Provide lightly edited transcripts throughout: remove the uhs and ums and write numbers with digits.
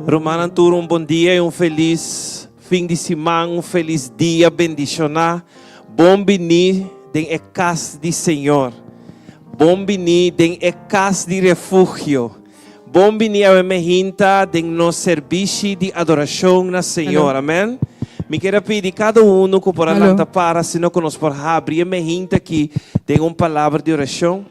Romanan tur um bom dia e feliz fim de semana, feliz dia, bendicionar. Bom venir em casa de Senhor. Bom venir em casa de refúgio. Bom venir a minha hinta em nosso serviço de adoração na Senhor. Amém? Me quero pedir cada um que por lá para, se não conosco por abrir minha hinta aqui, tem uma palavra de oração.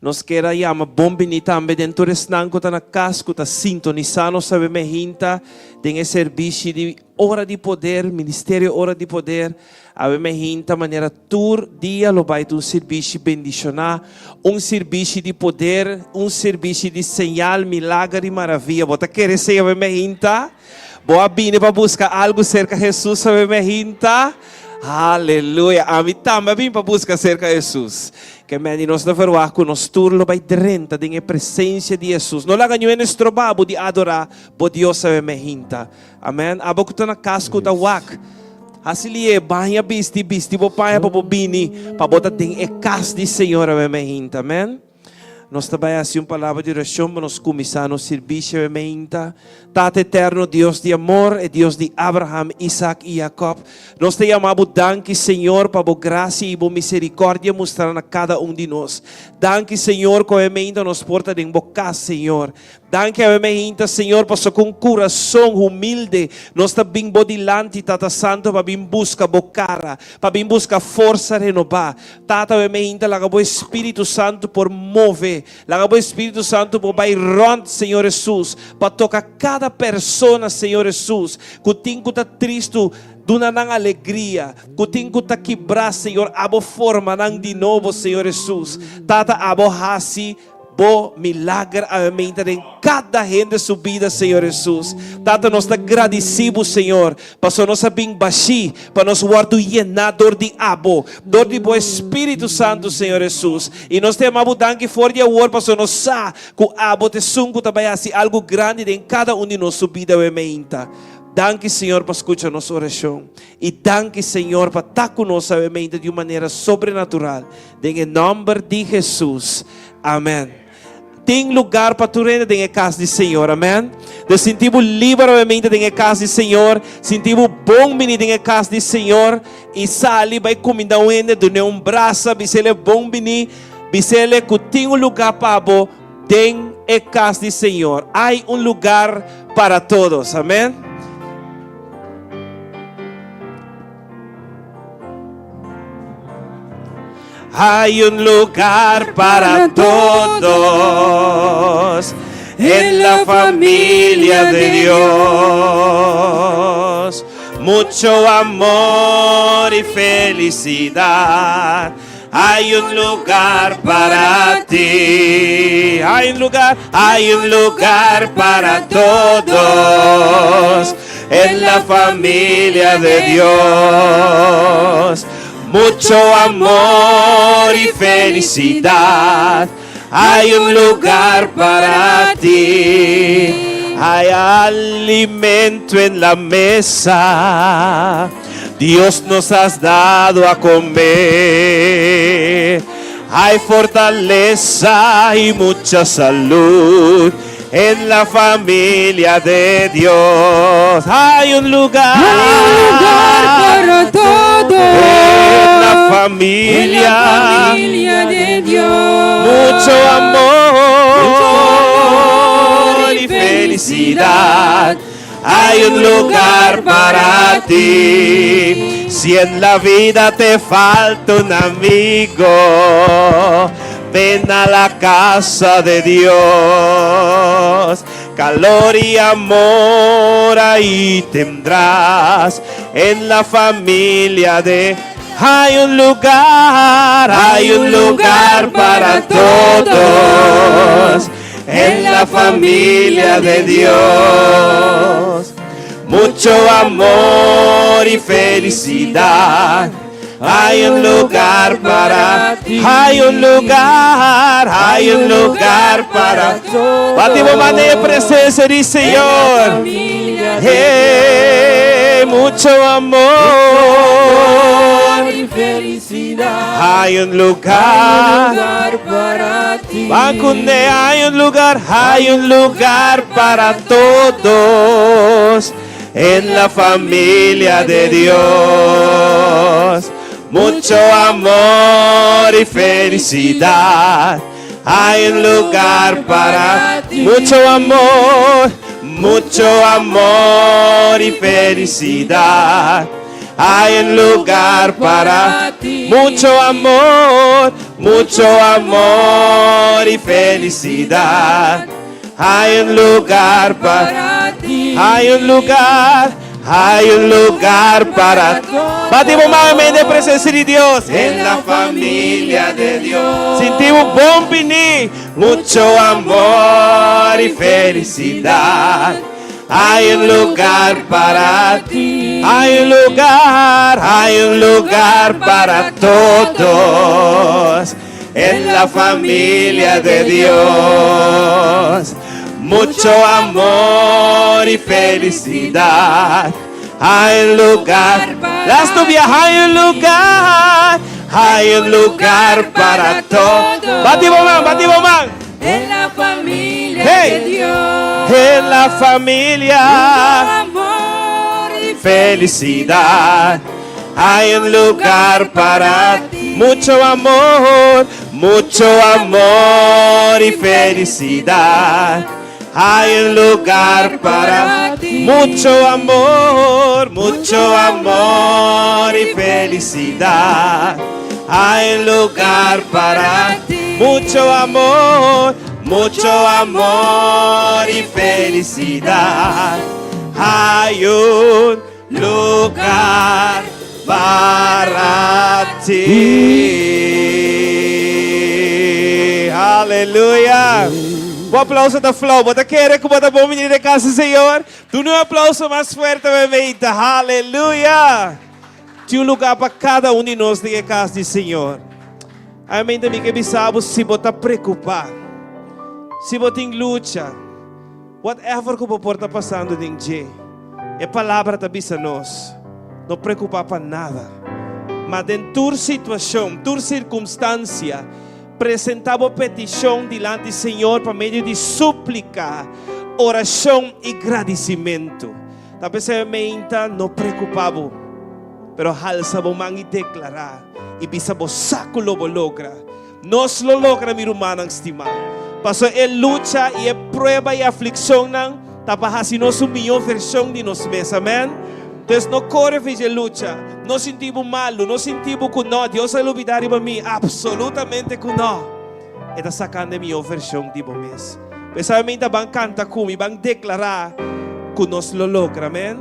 Nos quer chamar bom venir também dentro do estanco, está na casa, está sintonizando, sabe, minha hinta, tem esse serviço de hora de poder, ministério hora de poder. A minha hinta, maneira tur dia, lo vai um serviço bendicionar, serviço de poder, serviço de señal, milagre e maravilha. Bota querer ser a minha hinta? Boa bine para buscar algo cerca de Jesus, a minha hinta? Aleluia. A mim também vim para buscar cerca de Jesus. Que me nós da verwah com nós turlo vai drenta de presença de Jesus. Não lá ganho em estrobabo de adorar por Deus a minha hinta. Amém. Abo que na casco da wak. Asili banha bisti bo paia para bini para botar tem casa de Senhor a minha hinta. Amém. Nós também assim uma palavra de oração para nós começar no serviço a minha hinta. Tata eterno, Deus de amor, e Deus de Abraham, Isaac e Jacob. Nós te amamos, danke, Senhor, para a graça e a misericórdia mostrar a cada de nós. Danke, Senhor, que a minha hinta nos porta de boca, Senhor. Danke a minha hinta, Senhor, para com coração humilde. Nós também bodilante, Tata Santo, para vir buscar bocara, para vir buscar força renovar. Tata a minha hinta, laga o Espírito Santo por mover. Laga o Espírito Santo por vai rond, Senhor Jesus, para tocar cada persona, Senhor Jesus, que tem que estar triste, duna ng alegria, que tem que estar quebrar, Senhor, abo forma nang de novo, Senhor Jesus. Tata abo hasi, bo milagre a mente em cada gente subida, Senhor Jesus. Tata nós agradecemos, Senhor, para nós bem baixi, para nós guardo llenador de abo, dor de bo Espírito Santo, Senhor Jesus. E nós te amamos danke for de amor, para nós sa que abo te sungo também assim algo grande em cada de nós subida a mente. Danke, Senhor, para escutar nossa oração. E danke, Senhor, para estar conosco a mente de uma maneira sobrenatural. Em nome de Jesus. Amém. Tem lugar para tu reina em casa do Senhor, amém? De sentimos livremente em casa do Senhor, sentimos bom venir em casa do Senhor, e sali vai comida ainda de um braço, bisele bom venir, bisele que tem lugar para bo em casa do Senhor. Há lugar para todos, amém? Hay lugar para todos en la familia de Dios. Mucho amor y felicidad. Hay lugar para ti. Hay lugar para todos en la familia de Dios. Mucho amor y felicidad. Hay lugar para ti. Hay alimento en la mesa. Dios nos has dado a comer. Hay fortaleza y mucha salud en la familia de Dios. Hay lugar para todos en la familia de Dios. Mucho amor y felicidad. Hay lugar para ti. Si en la vida te falta un amigo, ven a la casa de Dios. Calor y amor ahí tendrás en la familia de. Hay lugar para todos en la familia de Dios. Mucho amor y felicidad. Hay lugar para ti. Hay lugar para todos. Batimos mano de presencia del Señor. mucho amor y felicidad. hay un lugar Para ti. Bacunde, hay un lugar para todos en la familia de Dios. Mucho amor y felicidad. Hay un lugar para ti. Mucho amor y felicidad. Hay un lugar para ti. Mucho amor y felicidad. Hay un lugar para ti. Hay un lugar para ti. Batimos más de presencia de Dios en la familia de Dios. Sentimos bombini, mucho amor y felicidad. Hay un lugar para ti. Hay un lugar para todos en la familia de Dios. Mucho amor y felicidad. Hay un lugar. Las tubias, hay un lugar para todos. Batimos man. En la familia Hey. de Dios. En la familia. Amor y Felicidad. Hay un lugar para ti. Mucho amor y felicidad. Hay un lugar para ti. Mucho amor y felicidad. Hay un lugar para ti. Mucho amor y felicidad. Hay un lugar para ti. Aleluya. Un aplauso da Flow. Bota querer que bota bom menino de casa, Senhor. Tu um aplauso mais forte, bebida. Aleluia. Tinha um lugar para cada um de nós de casa do Senhor. Amém. Também que bisabo se bota preocupar. Se bota em luta. Whatever que o está passando em dia. É palavra da bisa nós. Não preocupar para nada. Mas em tua situação, tua circunstância, apresentava petição diante do Senhor por meio de súplica, oração e agradecimento. Talvez a mente não preocupava, pero alça o mão e declarar, e bisa o saco lo logra. Nós lo logra, mi irmão estimado. Passou luta e prueba e aflição, tapos se nós melhor versão de nós mesmos, amém? Então não corre fazer luta, não sentimos malo, não sentimos que não, Deus vai olvidar para mim, absolutamente que não. Está sacando a minha versão de vocês. Pessoalmente vão cantar comigo, vão declarar que nós lo logra, amém?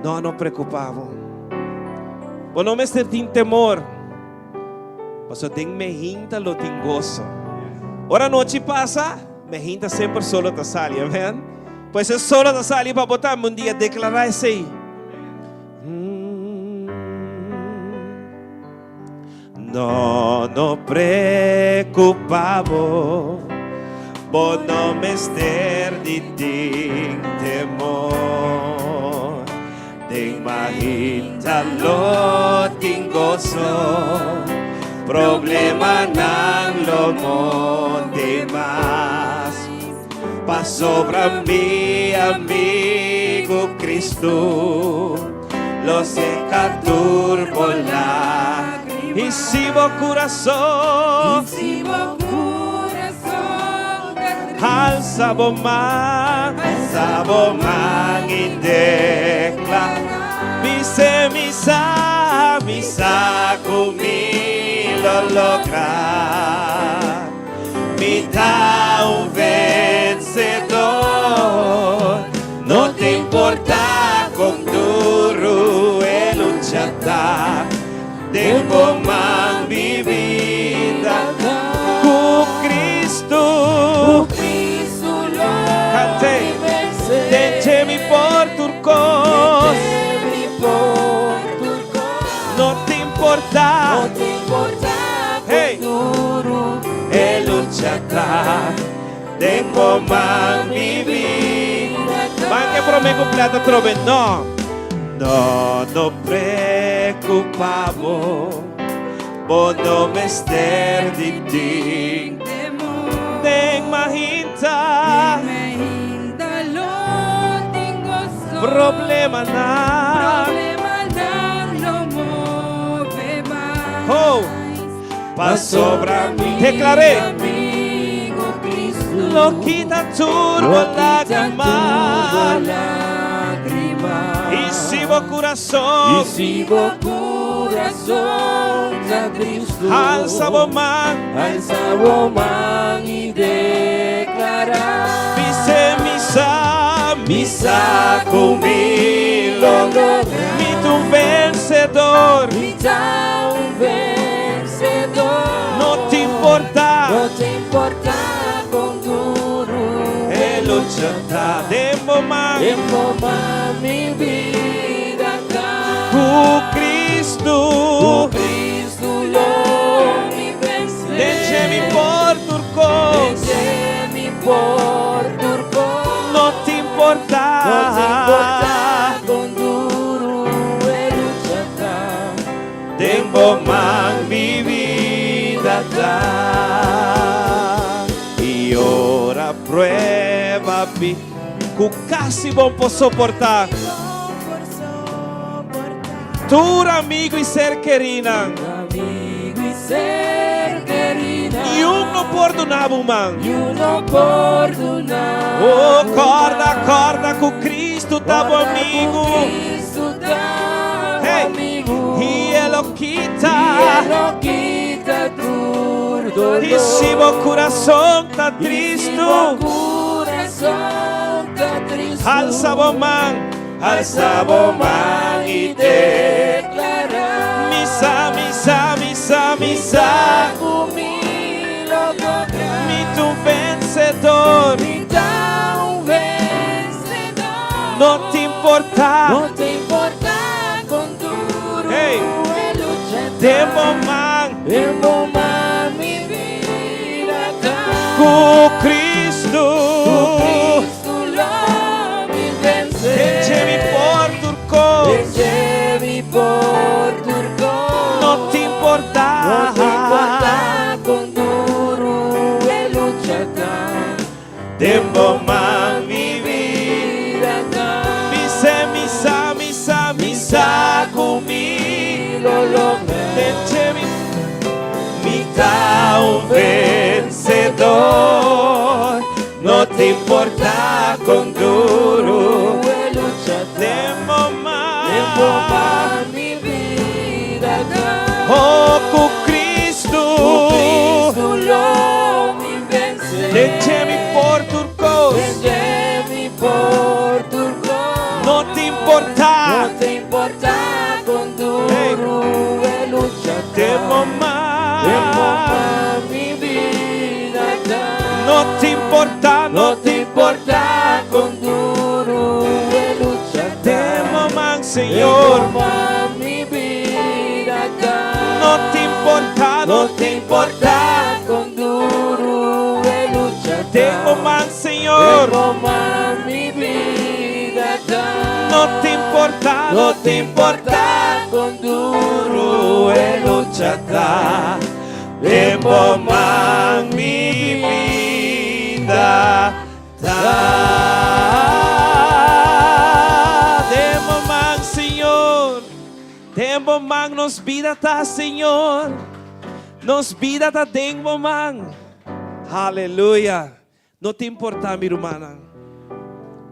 Não preocupavam. Por não me ter temor, mas eu tenho me hinta lo tenho gozo. Ora noite passa, me hinta sempre solo da sali, amém? Pois é solo da sali para botar um dia declarar isso aí. Não preocupavo, por não me ter de temor. Tem mahita lo ting gozo, problema nang lo monte mas. Pasobra mi amigo Cristo, lo seca turbo lágrimas. Coração, alça o man e declara, misa comigo lograr, me dá vencedor, não te importa com duro é lutar, tempo man vivida com Cristo. Cantei, deixe-me por turcos, não te importa, hey, é lutar. tempo mang mi vida. Ma anche per me completo trove no. No, no preoccupavo, bono mester di ting. Deng mahinta, problema na. Oh, pa sobra mí. Declaré. Lo quita turbo lágrima. Y sigo corazón. Alza bomán y declarar. Dice misa conmigo. Mi tu vencedor. No te importa con duro. luchata de momang mi vida Cristo lo mi vencer. Deixe-me por turco No te importa con duro luchata de momang mi vida e ora prueba vi que casi bom por soportar tu amigo e ser querida e não perdonava o man oh corda com Cristo tava amigo hey e ele quita e se o coração tá triste alça o man e declara misa mi tu vencedor não te importa con duro hey Tempo man mi vida com Cristo lo mi vencer. deixe-me por turco não te importa con duro luchata tempo man mi vida misa comigo deixe-me me dá vencedor não te importa com duro tempo man mi vida oh com Cristo lo mi vencer. deixe-me por turcos não te importa con duro luchata tempo man mi vida não te importa con duro luchata tempo man Senhor mi vida não te importa con duro luchata tempo man Senhor mi vida não te importa con duro luchata tempo man mi vida tempo man Senhor tempo man nos vida tá Senhor nos vida tá tempo man aleluia não te importa minha irmã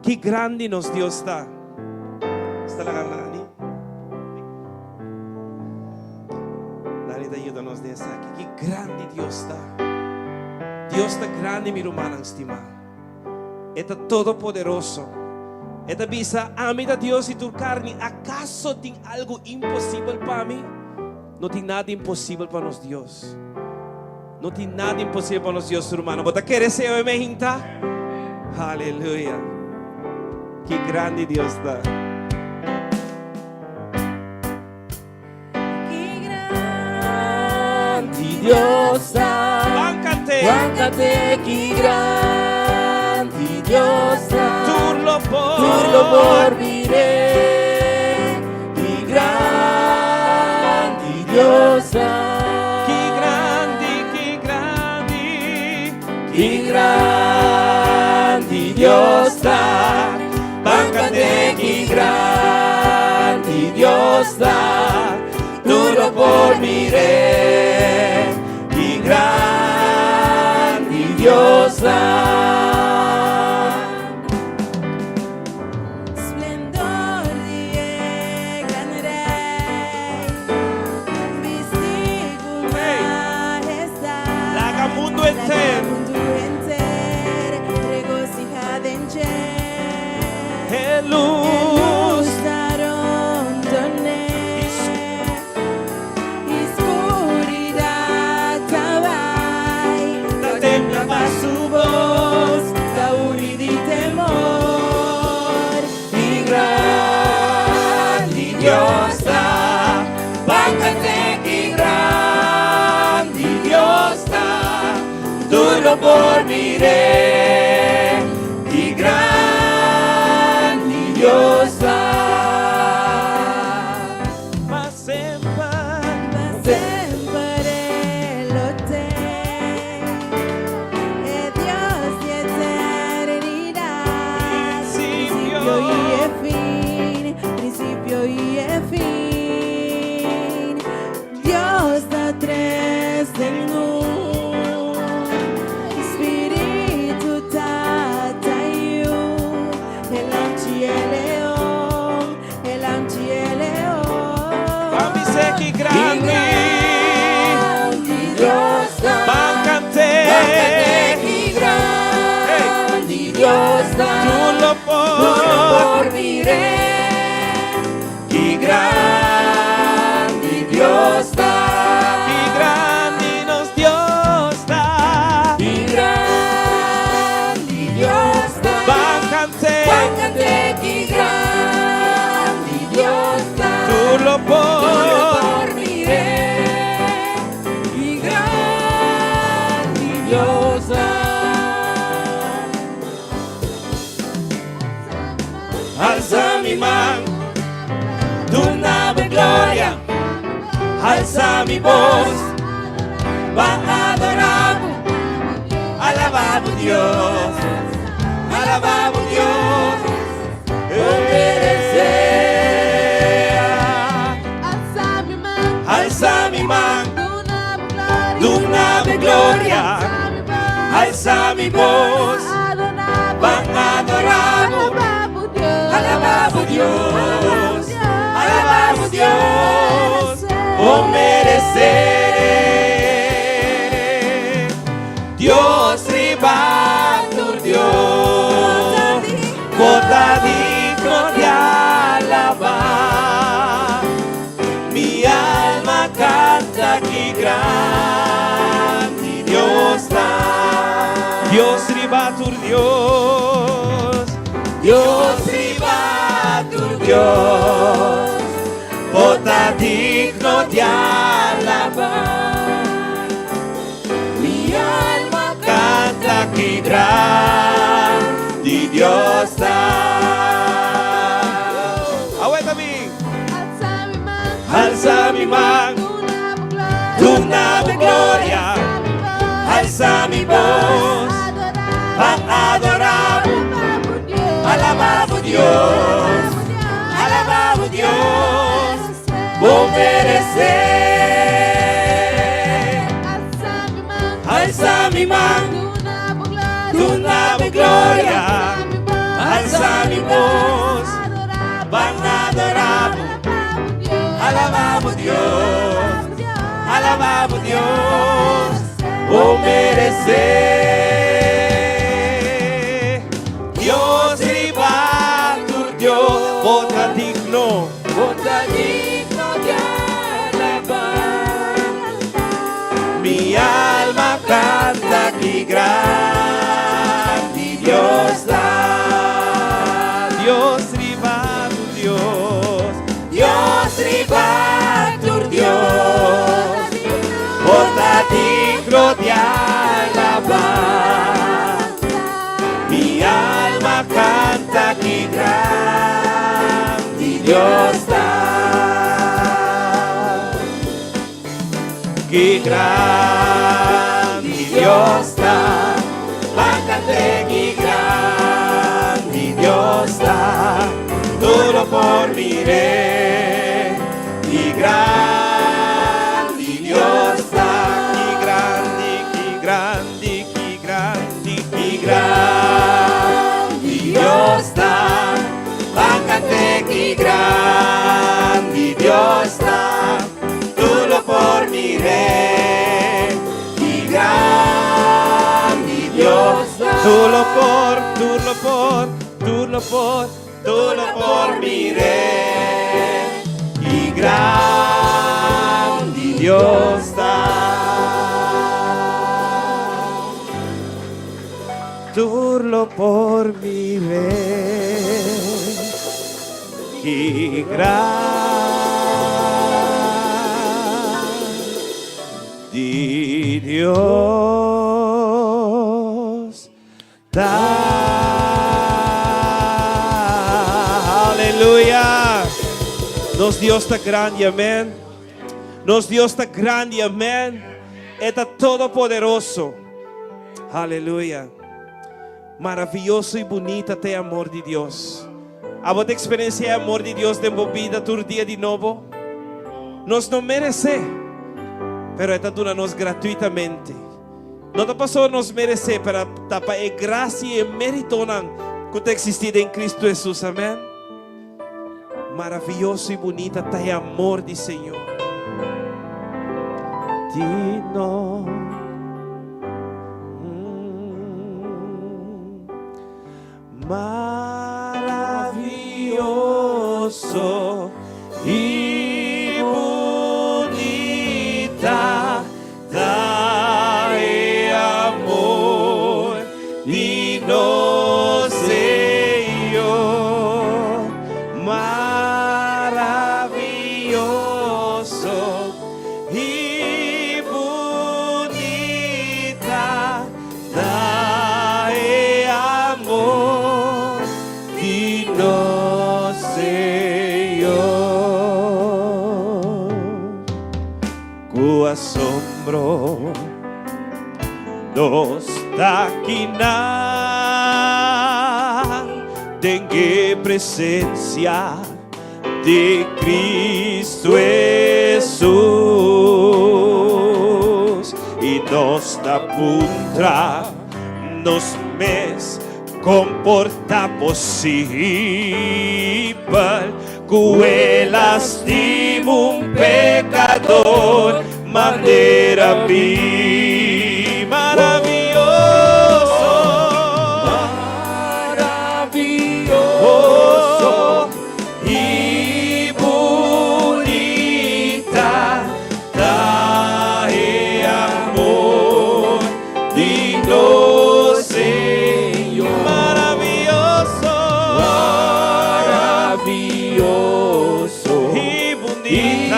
que grande nos Deus está lá Nani Nani te ayúdanos de esa aquí que grande Dios está grande mi hermana estimada está todopoderoso esta visa a mí de Dios y tu carne acaso tiene algo imposible para mí no tiene nada imposible para nos Dios no tiene nada imposible para nos Dios hermano ¿vos querés ser me hinta? Aleluya que grande Dios está Dios Báncate que grande grandiosa, Turlo por mire, y grandiosa, Chi grandi, chi grandi, y grandiosa, bancate y grandiosa, tú lo por mire, y grandiosa. Splendor di gran rey, vistigo majestad, Laga mundo entero. mundo entero, regocijad en e luz, Oscuridad tabay, templa a su voz, tauri di temor, Y grandiosa, bancate y grandiosa, tú lo por mire, y grandiosa. ma sempre sempre lo te, e Dios di eternidad, Principio principio y fin, Dios da tres en uno, Espíritu Tata you, el León, Fammi secchi Y grandi, grandiosa, bancante, bancate y grandiosa, Turlo por mire, y grandiosa, chi grandi nos Dios da, y grandiosa, bancante, bancate y grandiosa, Turlo por mire, y grandiosa. Alza mi mano, tu nave gloria, alza mi voz, va adoramos, alabamos Dios, alabamos Dios, alza mi mano, tu nave gloria, alza mi voz, va adoramos, alabamos Dios, alabamos Dios, oh merecer, Dios ribato Dios, vota digno de alabar, mi alma canta que grande Dios da. Dios ribatur Dios, Dios ribatur Dios, vota digno de alabar. Mi alma canta que grande Dios da. aguéntame, Alza mi mano, tu nave gloria, alza mi voz, adoramos, alabamos Dios, alabamos Dios, por merecer. Alza mi mano, tu nave gloria, alza mi voz, adoramos, alabamos Dios, alabamos Dios, por merecer. Dios ribatur Dios, vota digno de alabar. Mi alma canta que grande Dios da. Dios ribatur Dios, Dios ribatur Dios, vota digno de alabar. Mi alma está. Qué grande Dios está. Bájate, qué grande Dios está. Todo por miré. Qué grande Dios está. Qué grande, qué grande, qué grande, qué Grande Dios está, bájate, qué grande Dios está, tú lo por miré, qué grande Dios está, Tú lo por miré, qué grande Dios está. Turlo por mi vez, qué grande Dios da. Aleluia. Nos Deus está grande, amém. Nos Deus está grande, amém. Está todo poderoso. Aleluia. Maravilhoso e bonito é o amor de Deus. A você experienciar o amor de Deus de vida todo dia de novo. Nós não merecemos, mas está dando-nos gratuitamente. Não está passando nos merecer, para tapar a graça e o mérito que tem existido em Cristo Jesus. Amém. Maravilhoso e bonito é o amor do Senhor. Dino. Maravilhoso e bonita é amor de nosso Senhor. Maravilhoso e bonita é amor de nosso Senhor. Com assombro nos taquinar, dengue presença de Cristo Jesus e nos da puntra nos mes comporta possível com elas de pecador maneira vi maravilhoso e bonita é amor de nosso Senhor. Maravilhoso e bonita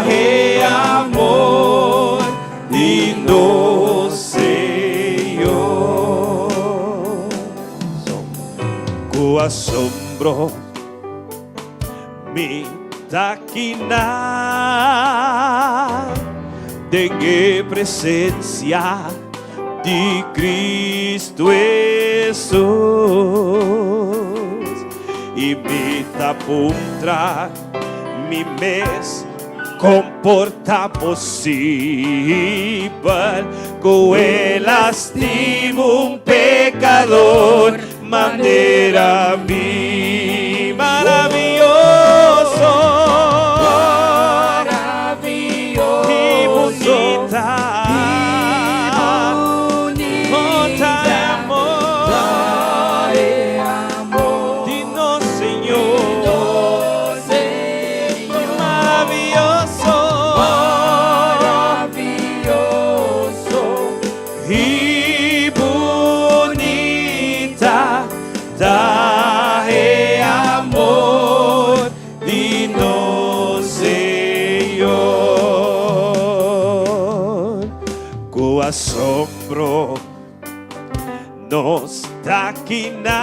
é amor de nosso Senhor. Com assombro me taquinar, dengue presença de Cristo Jesus e me tapuntra mi mes comporta possível com elas de pecador maneira vi maravilhoso e bonita amor de nosso Senhor. Maravilhoso e bonita é amor de nosso Senhor. Com assombro nos Takina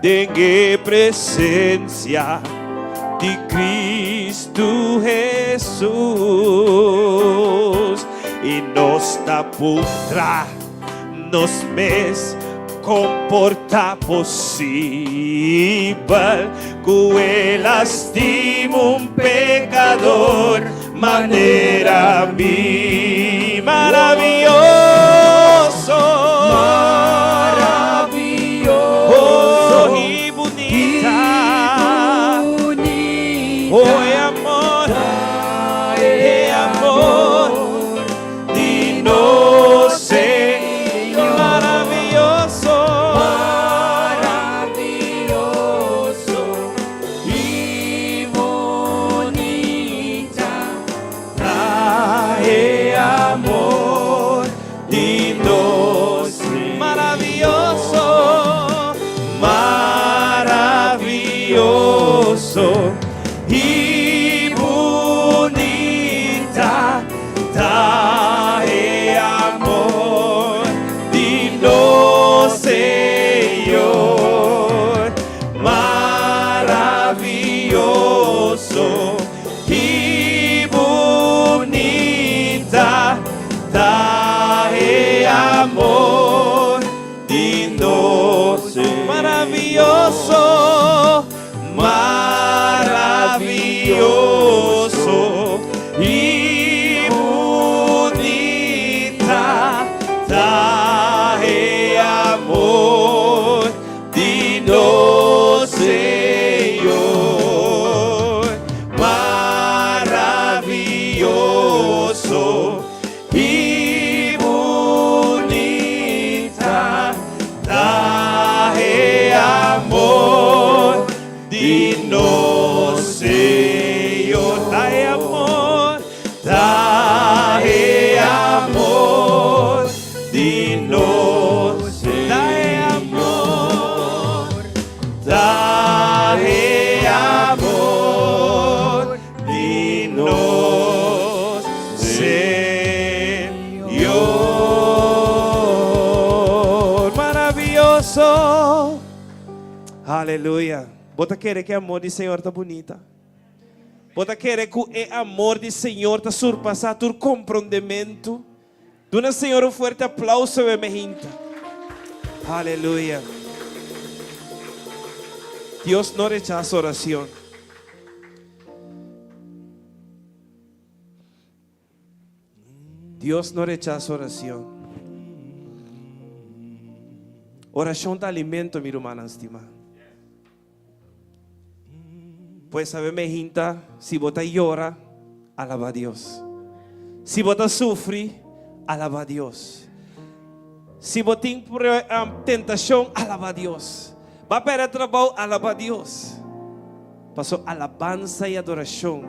dengue presencia de Cristo Jesus e nos taputra nos mes comporta possível que ele estima um pecador maneira mi maravilhoso oh e bonita oh é amor de nós Senhor maravilhoso e bonita é amor de nós maravilhoso maravilhoso e bonita tá é amor de nós Senhor maravilhoso e bonita tá é amor de nós maravilhoso maravilhoso e bonita tá é amor de nós Senhor maravilhoso e bonita tá é amor de nós Senhor tá é amor de nós tá é amor de nós Senhor maravilhoso aleluia bota querer que o amor do Senhor tá bonita bota querer que o amor do Senhor tá surpassar todo compreendimento. Dona Senhor fuerte aplauso minha gente. Aleluia. Deus não rechaza oração. Deus não rechaza oração. Oração da alimento, mi hermana estimada. Pues sabe, minha gente, se você llora, alaba a Deus. Se você sofre, alaba a Deus. Se você tem tentação, alaba a Deus. Va a perder trabalho, alaba a Deus. Passou alabança e adoração,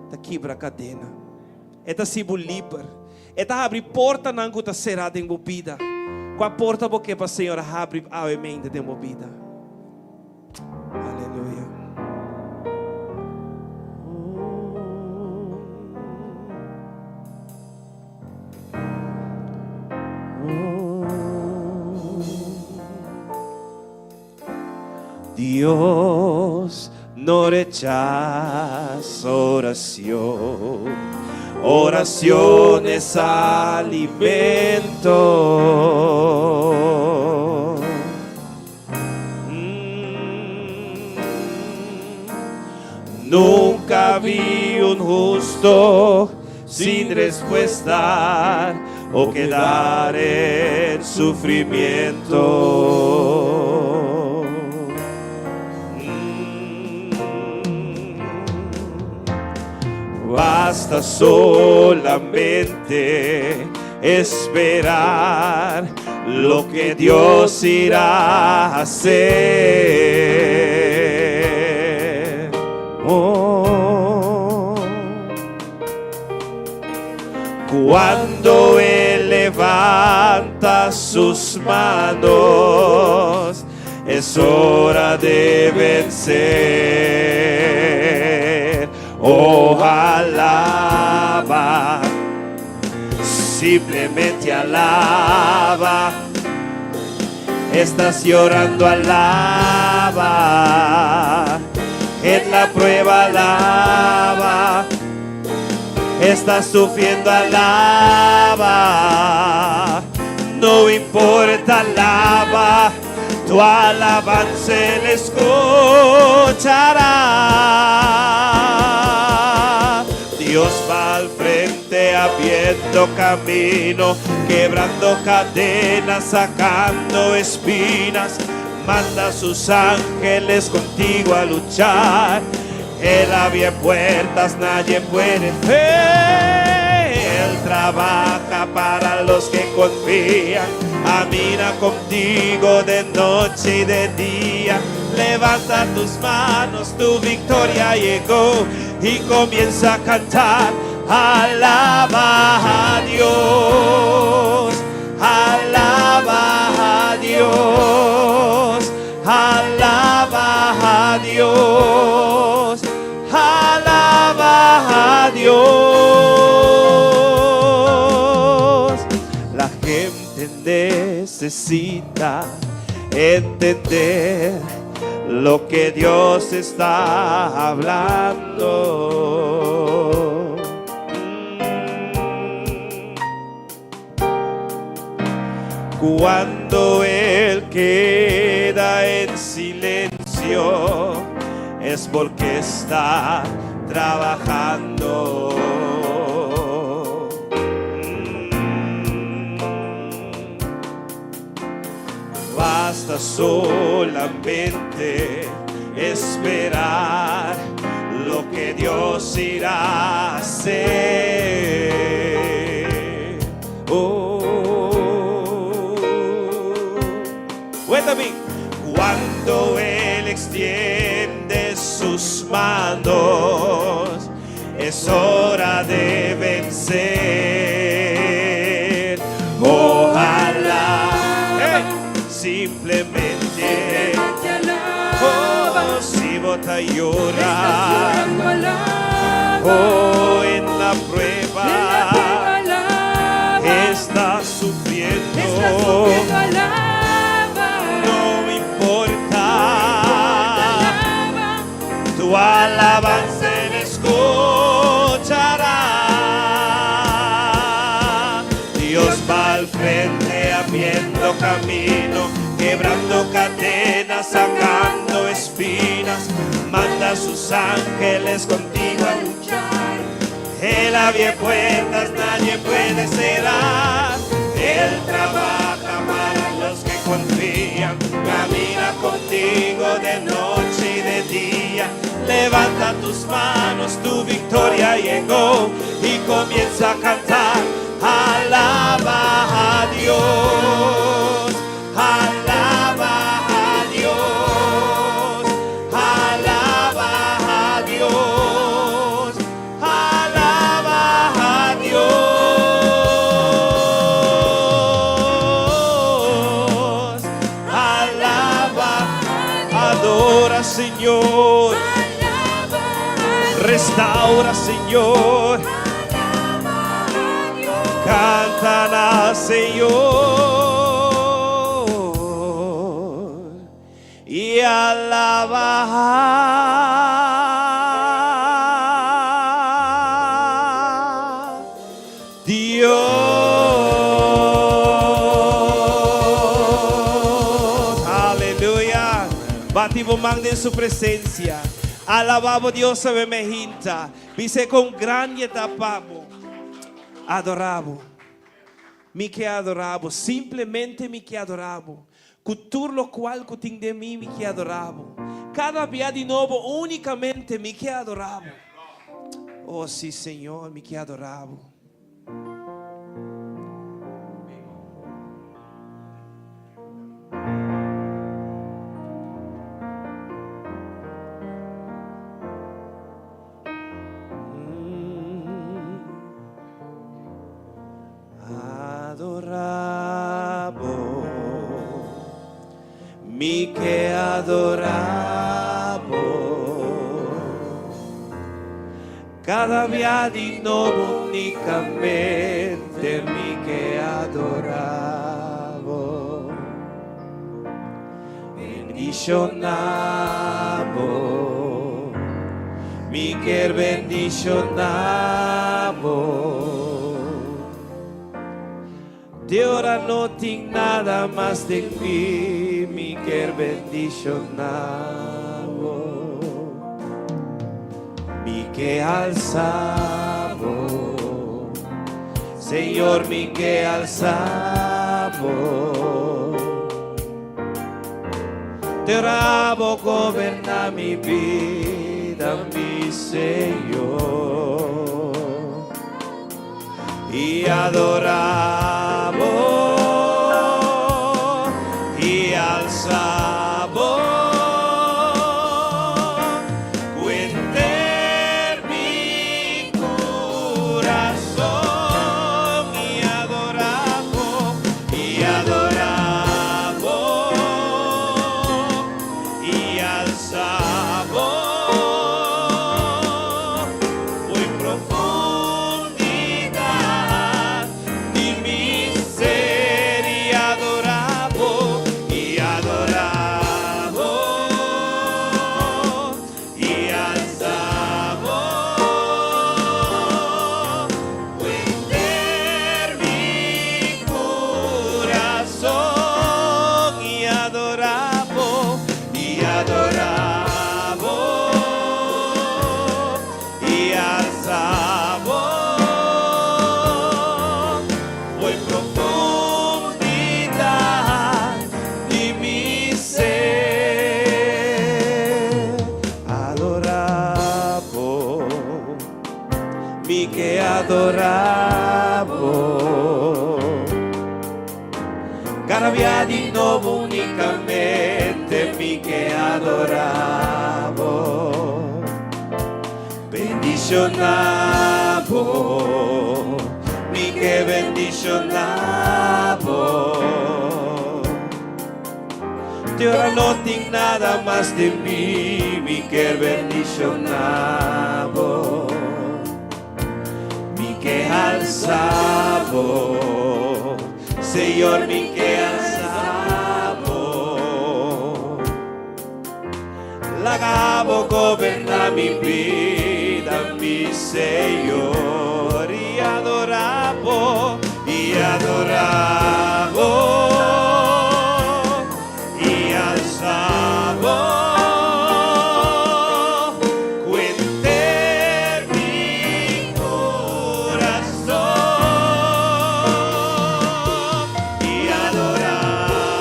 tá quebra a cadena. Eta se livre. Eta abre porta não que tá cerrada em vida. Com a porta porque para Senhor abre a mente de vida. Aleluia. Dios no rechaza oración, oración es alimento. Nunca vi un justo sin respuesta o quedar en sufrimiento. Basta solamente esperar lo que Dios irá a hacer. Oh. Cuando Él levanta sus manos, es hora de vencer. Oh, alaba, simplemente alaba, Estás llorando, alaba. En la prueba, alaba. Estás sufriendo, alaba. No importa, alaba. Tu alabanza Él escuchará. Dios va al frente abriendo camino, quebrando cadenas, sacando espinas. Manda a sus ángeles contigo a luchar. Él abre puertas, nadie puede ver. Él trabaja para los que confían. Camina contigo de noche y de día. Levanta tus manos, tu victoria llegó. Y comienza a cantar. Alaba a Dios. Alaba a Dios. Alaba a Dios. Alaba a Dios. La gente necesita entender lo que Dios está hablando. Cuando Él queda en silencio, es porque está trabajando. Basta solamente esperar lo que Dios irá a hacer. Cuéntame. Cuando Él extiende sus manos, es hora de vencer. Ojalá simplemente, oh, si vota y llora, oh, en la prueba, está sufriendo, no importa, tu alabanza Él escuchará. Dios va al frente abriendo camino, quebrando cadenas, sacando espinas. Manda a sus ángeles contigo a luchar. Él abre puertas, nadie puede cerrar. Él trabaja para los que confían. Camina contigo de noche y de día. Levanta tus manos, tu victoria llegó. Y comienza a cantar. Alaba a Dios. Alaba a Dios. Alaba a Dios. Alaba a Dios. Alaba, adora, Señor. Restaura, Señor. Cántala, Señor, y alaba a Dios. Aleluya. Batimos mangde en su presencia. Alabamos Dios sobre mejinta. Dice con gran etapamo. Adoravo, mi que adoravo, simplesmente mi que adoravo, cultur lo qual cutin de mí mi que adoravo, cada día de nuevo únicamente mi que adoravo. Oh sí, Señor, mi que adoravo. Adoravo, mi que adoravo, cada día de nuevo únicamente mi que adoravo. bendicionamos, mi quer bendicionamos. De ahora no tengo nada más de mí, mi quer bendicionamos, mi que alzamos, Señor, mi que alzamos. Te oramos, goberna mi vida, mi Señor, y adoramos y alzamos. Cuenter mi corazón y adoramos y adoramos y alzamos. Muy profundidad de mi ser y adoramos y adoramos y alzamos. Cuenter mi corazón y adoramos y adoramos y alzamos. Muy profundidad de mi ser, adoramos, mi que adoramos. Garabia di nuovo unicamente, mi que adoramos. Bendicionamos, mi que bendicionamos. De ahora no tengo nada más de mí, mi que bendicionamos, mi que alzamos, Señor, mi que alzamos. La gabo goberna mi vida, mi Señor, y adoramos y adoramos y alzamos. Cuenter mi corazón y adoramos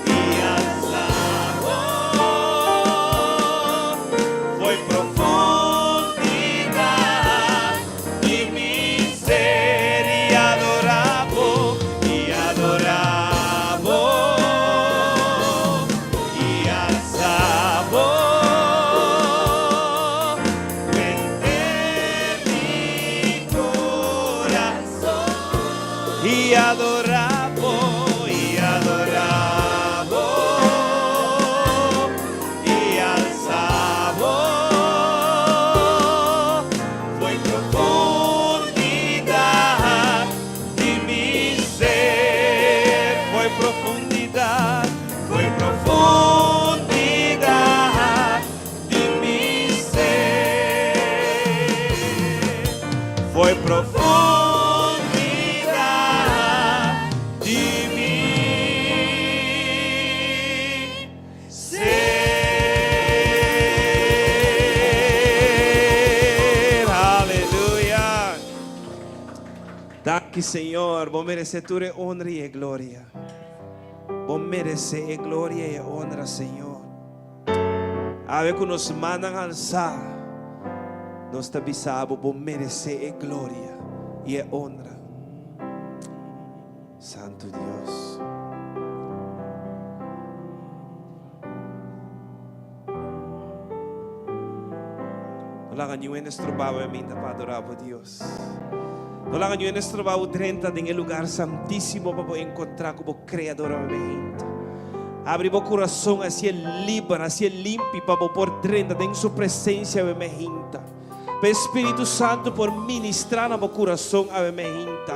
y alzamos. Fue profundidad de mi ser y adoramos y adoramos y alzamos. Cuenter mi corazón y adoramos y adoramos y alzamos. Fue profundidad de mi ser, fue profundidad de mi ser, fue profundidad de mi ser. Aleluya. Danke, Señor. Vos mereces tu honra y gloria. Vos mereces gloria y honra, Señor. A ver que nos mandan a alzar, nos te avisamos, vos mereces gloria y honra. Santo Dios. No la hagan en nuestro baúl para adorar a Dios. No la hagan en nuestro baúl 30 en el lugar santísimo para encontrar como creador a mi gente. Abre tu corazón hacia el libre, hacia el limpio para por 30 en su presencia a mi gente. Espíritu Santo por ministrar a mi corazón a mi gente.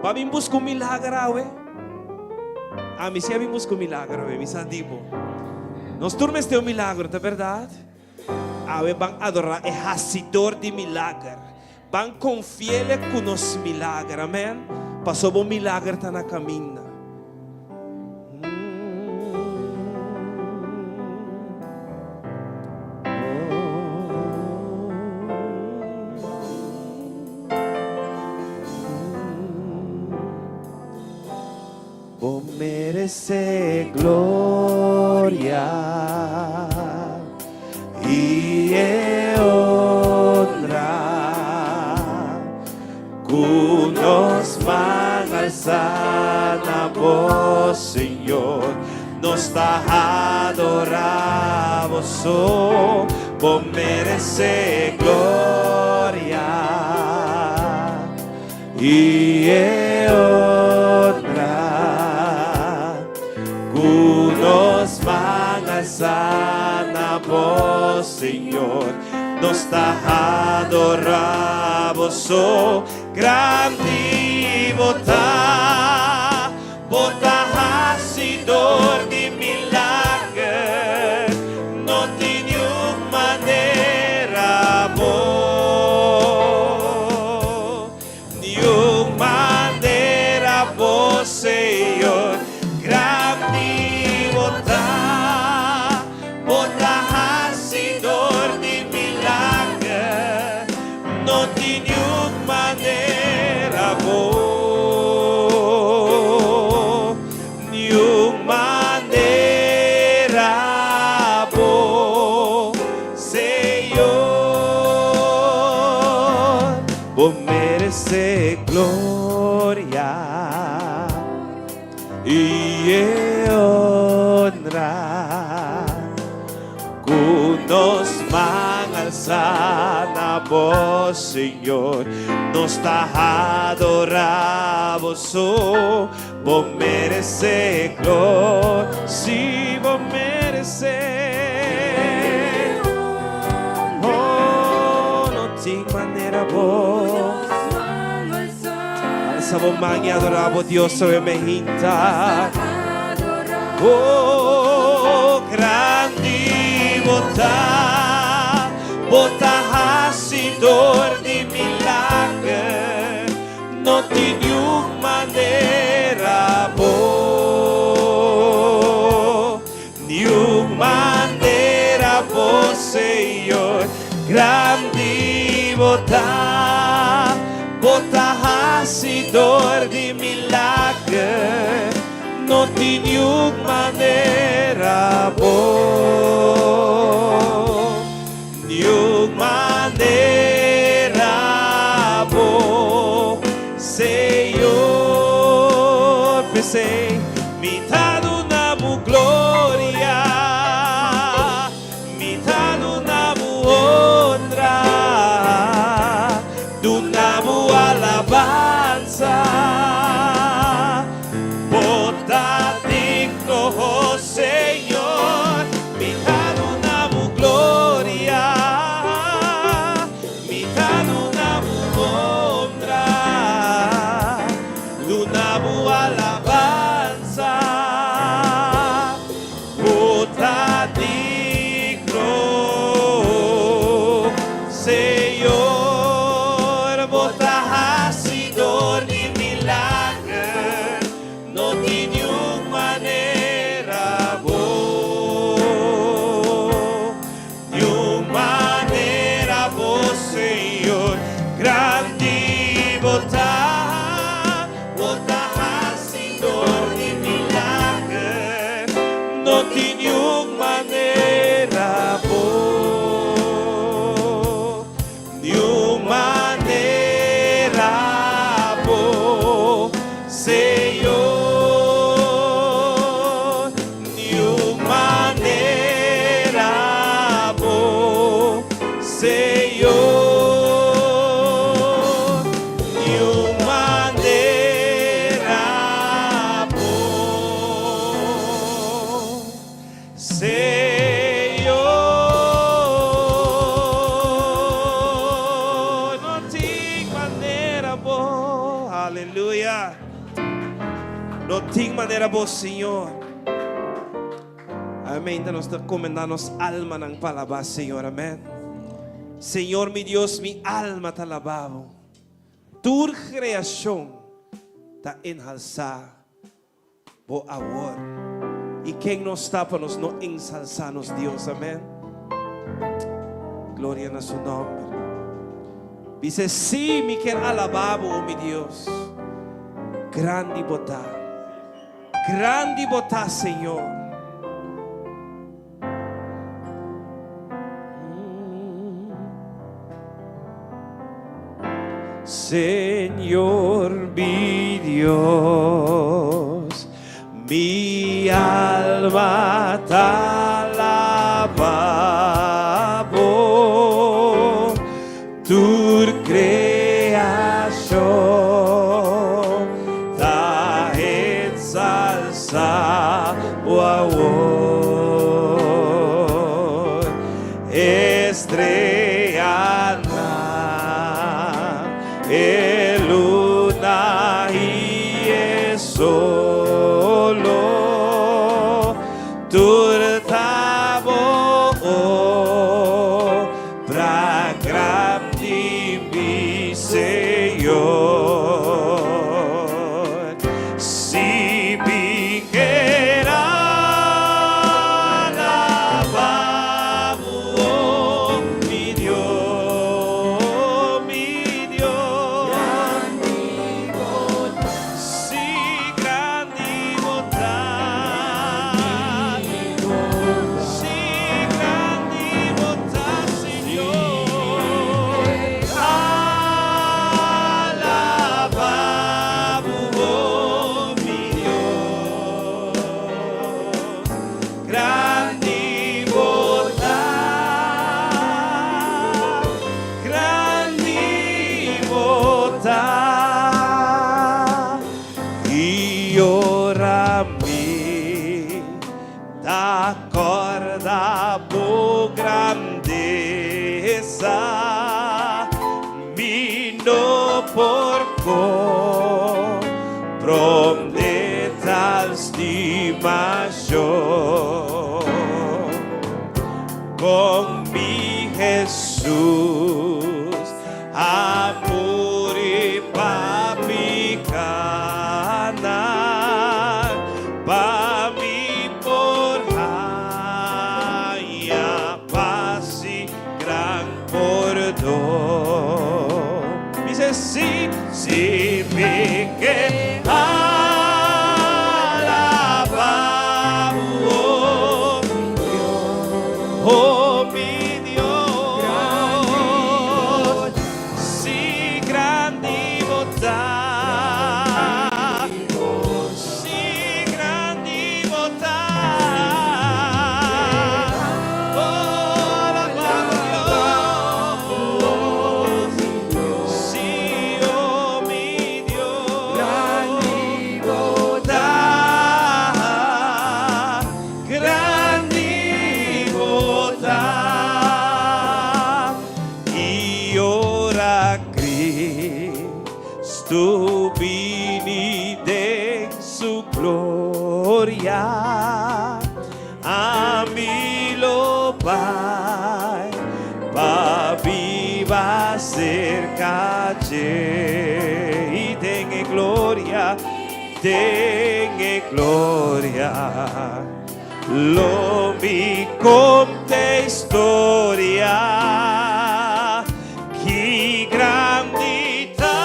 Para mí buscar un milagro, mí sí vimos con milagro, mi sandivo. Nós turmes tem milagro, não é verdade? Vão adorar é hacedor de milagre. Vão confiar com os milagres, amém? Passou um milagre tá na caminho. Vou merecer glória e honra, com nos mãos alçadas na voz, Senhor, nos está adoramos, vou merecer glória e honra. Nos mangas na voz, Senhor, nos está adoramos, grande botar, hacedor de milagre, não tem nenhuma maneira boa, nenhuma maneira boa, Senhor, grande botar, hacedor de milagre, não tem nenhuma maneira boa, nenhuma maneira boa, Senhor, vou merecer glória e honra, com nos mãos alçadas na voz, Senhor, nos está adoramos, vou merecer glória, sim, vou merecer, oh, não tem maneira boa. Alza vos mani, adoramos Dios sobre mejita. Oh, grande botar, hacedor de milagre, não tem nenhuma maneira boa, nenhuma maneira boa, Senhor, grande botar, hacedor de milagre, não tem nenhuma maneira boa, nenhuma maneira boa, Senhor, pensei, me dá do namo glória, me dá do namo honra, do namo alabanza, bota digno, oh Senhor, me dá do namo No ting manera po, Senhor. Amém. Nos comendamos alma ng palabas, Senhor. Amém. Senhor, mi Dios, mi alma te alabavo. Tu creación ta ensalza po amor. Y quien no está para nos no ensalzanos, Dios. Amén. Gloria a su nombre. Dice, sí, mi quien alabavo, oh mi Dios. Grande botá, Señor. Señor, mi Dios, mi alma te alabavo, tu creación te ensalza, estrella, luna y el solo turtavo pra grande mi Señor. Si mi quera alabavo, mi Dios, mi Dios. Si grande bondad, si grande bondad, Señor. Alabavo, mi Dios. Grande bondad, grande bondad. Y ora mi t'accorda por grandeza, mi no porco prometa estimación con mi Jesús, amor y papicana, pa mi por haya paz y gran perdón. Dice sí, sí, mi que alabavo, oh mi Dios, si grande bondad, si grande bondad, oh alabavo Dios, si oh mi Dios, bondad, grande bondad. Y ora Cristo vini de su gloria, a mí lo Pai, pa viva cerca y tenga gloria, lo mi conte historia, chi grandità,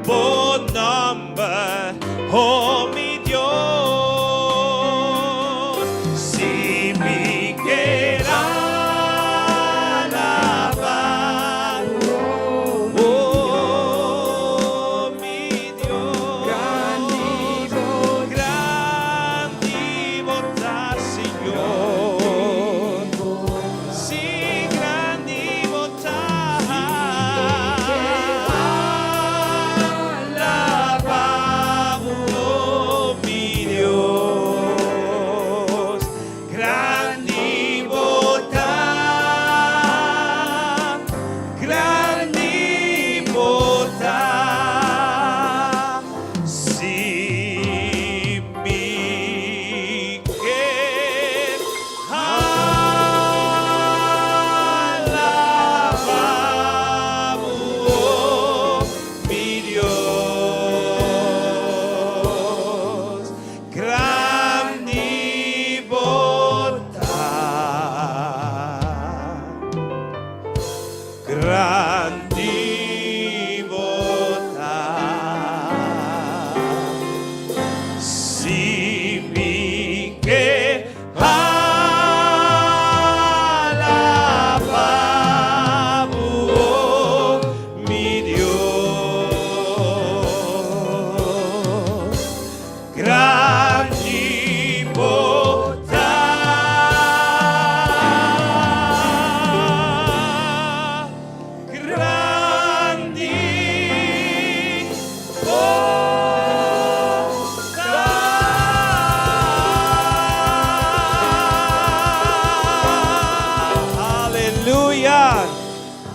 bon number, oh mi Dios, si mi quera alabar, oh mi Dios, grandi bondad, Señor, si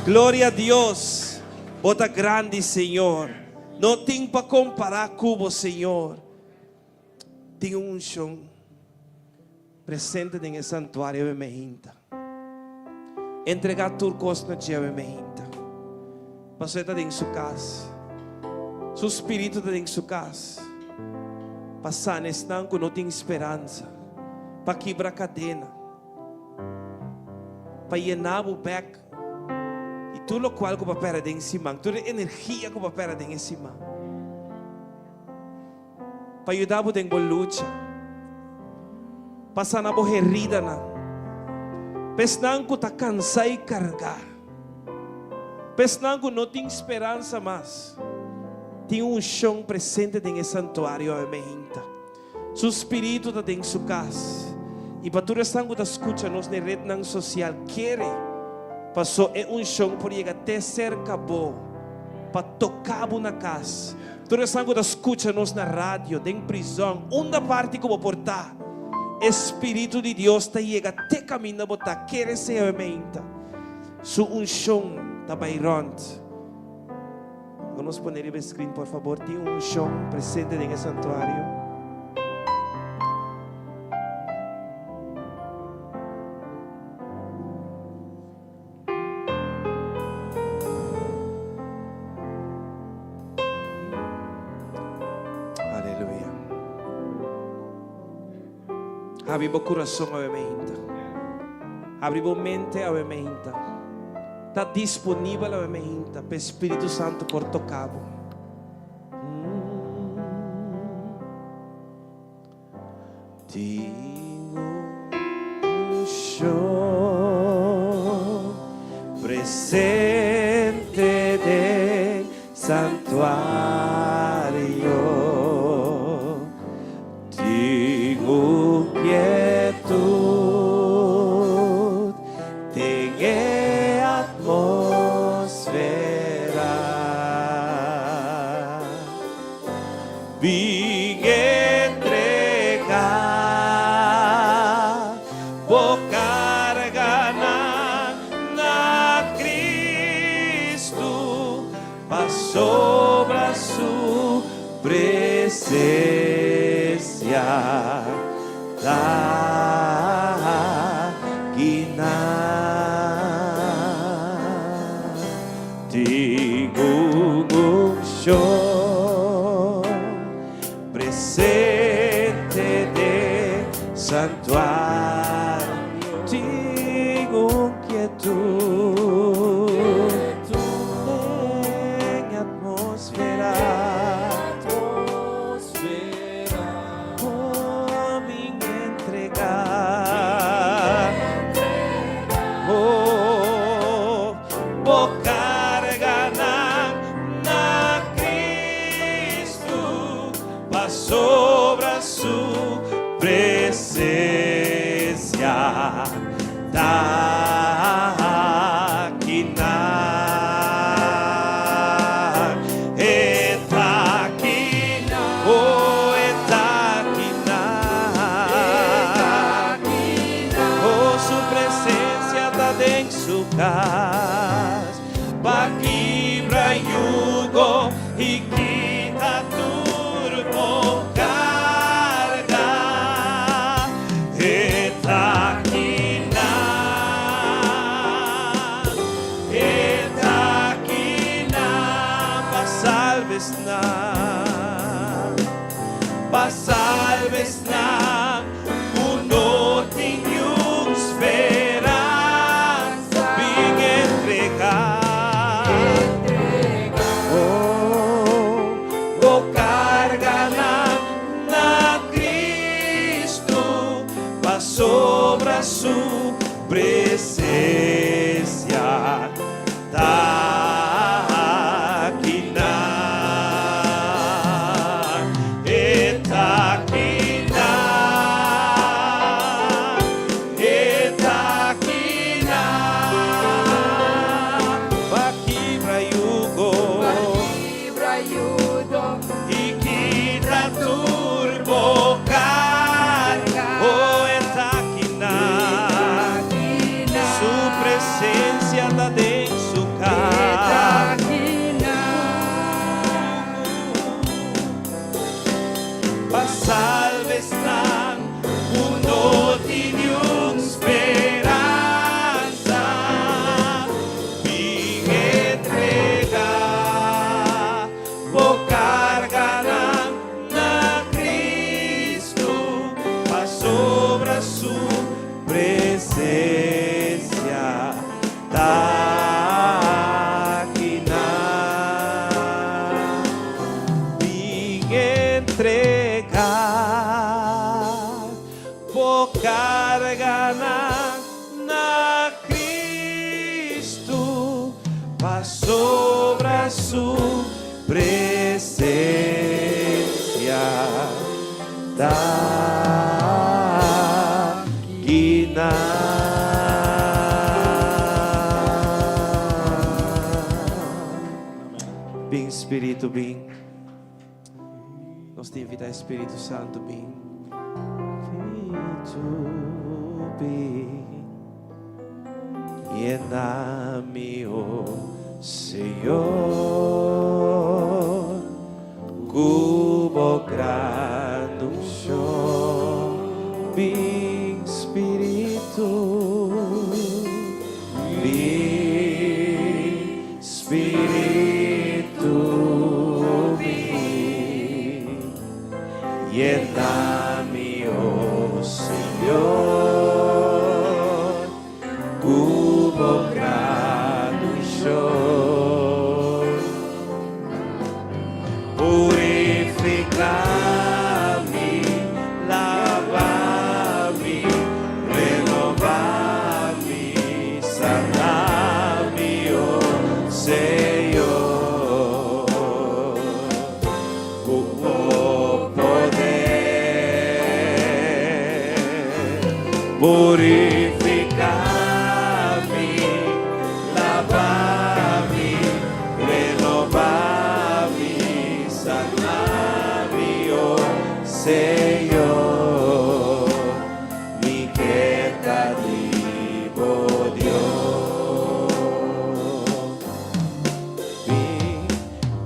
Glória a Deus. Bota grande, Senhor. Não tem para comparar com o Senhor. Tem um chão presente no santuário e me hinta. Entregar turcos no dia e me hinta. Pastor está em sua casa. Seu espírito está em sua casa. Passar nesse tanque não tem esperança. Para quebrar a cadena. Para llenar o beco. E tudo o qual que vai perder em cima. Toda a energia que vai perder em cima. Para ajudar você em boa luta. Passar na boa herida. Pesnang ko está cansado de carregar. Pesnang ko não tem esperança mais. Tem um chão presente no santuário. Seu espírito está em sua casa. E para tudo isso que escuta nos na rede social, quer passou é um chão por chegar até cerca boa para tocar na casa. Tudo isso que escuta nos na rádio, em prisão, uma parte que vou portar. Espírito de Deus está chega até caminho botar quer ser aumenta. Su um chão está bairrando. Vamos poner o screen, por favor. Tem um chão presente no santuário. Abre o coração a mente. Abre a mente a mente. Está disponível a mente para o Espírito Santo por tocar. Tenho um chão presente de santuário. Tenho quietud, tenho atmosfera. Vim entregar, vou carregar na Cristo, sobre a sua presença. Tenho um chão presente de santuário. Tenho quietud, em atmosfera. Vou me entregar. Vou carregar na Cristo, sobre a sua presença. Tá aqui está aqui, oh, está oh, sua presença está dentro de sua casa. Para quebrar jugo e quita turbo carga. Está aqui para salves para salves não tenho esperança. Vim entregar. Oh, sobra su presencia. Dakina. Vem Espírito, vem. Nós te invita Espírito Santo, vem. Llena-me, oh Senhor, cubo grande chão, vem Espírito, vem Espírito, vem, llena-me, oh Senhor, cubo grande chão, purificar-me, lavar-me, renovar-me, sanar-me, oh Senhor, com o poder, purificar-me, lavar-me, renovar-me, sanar-me, oh Senhor, mi quieta vivo Dios. Vem,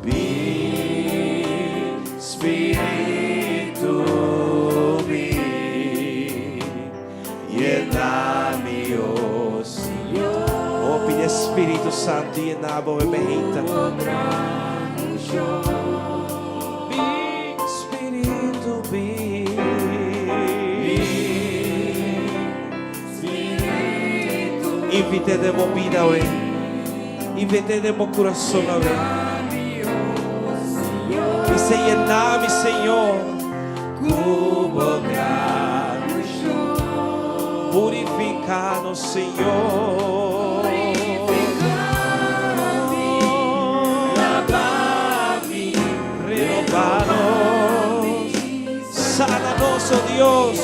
vem, Espírito, vem, llena-me, oh Senhor. Oh, pide Espírito Santo, llena-me, bendita. Vem, Espírito, vem. Invitemos vida hoy. Invitemos corazón hoy. Dice llena-me, Senhor. Cubo grande, purifica-nos, Senhor. Lava-me, renova-nos, sana-nos, oh Deus.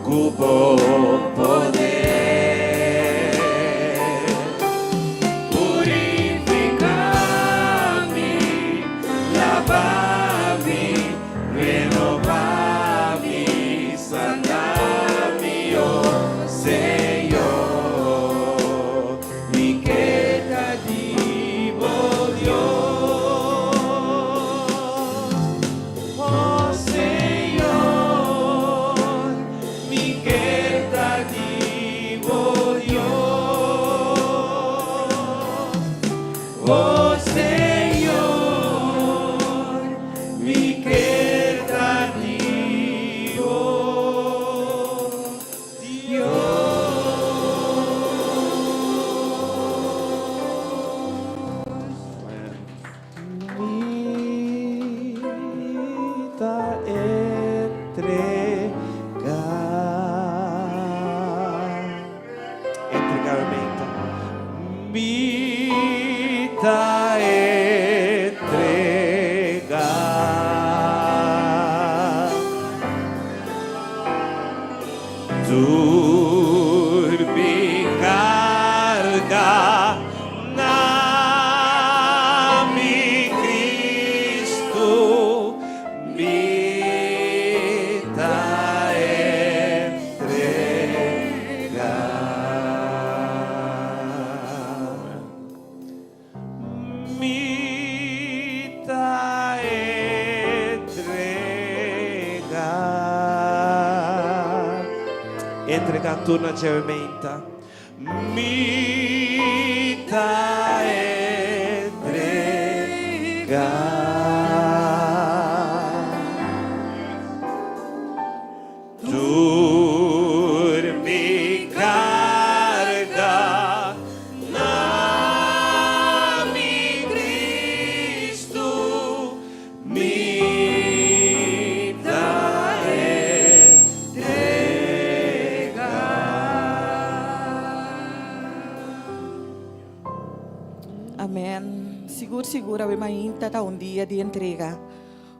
Cubo poder, purificar-me, lavar-me, renovar-me, sanar-me, oh Senhor, mi queda vivo Dios, oh Senhor, mi queda vivo Dios, oh Senhor, mi queda vivo Mita entregamento. Mita entregar. Turbi carga nami Cristo, mita entregar. Mita entregar. Entregar turno aggiornamenta. Mita entregar. Turmi carga nami Cristo, mita entregar. segura, we mainta ta un dia de entrega.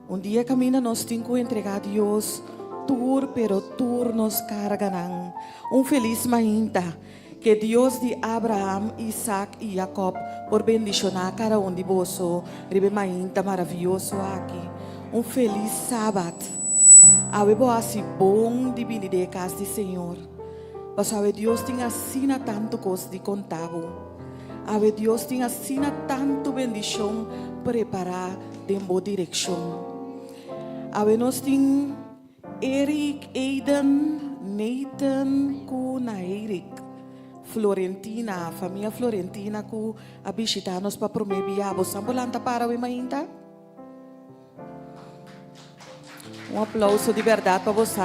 Un dia camina nos tinko entregar a Dios, tur pero tur nos carga nang. Un feliz mainta, que Dios de Abraham, Isaac e Jacob, por bendicionar cada um de vosso, rebe mainta maravilhoso aqui. Um feliz sábado. Ave boa assim bom de vir de casa do Senhor. Mas ave Deus tem assina tanto coisa de contável. Ave Deus tem assina tanto bendição preparar de boa direção. Ave nós tem Eric, Aiden, Nathan, Kuna, Eric, Florentina, família Florentina, ku a visitar nos para prometer a vossa ambulante para o mainta. Um aplauso de verdade para você.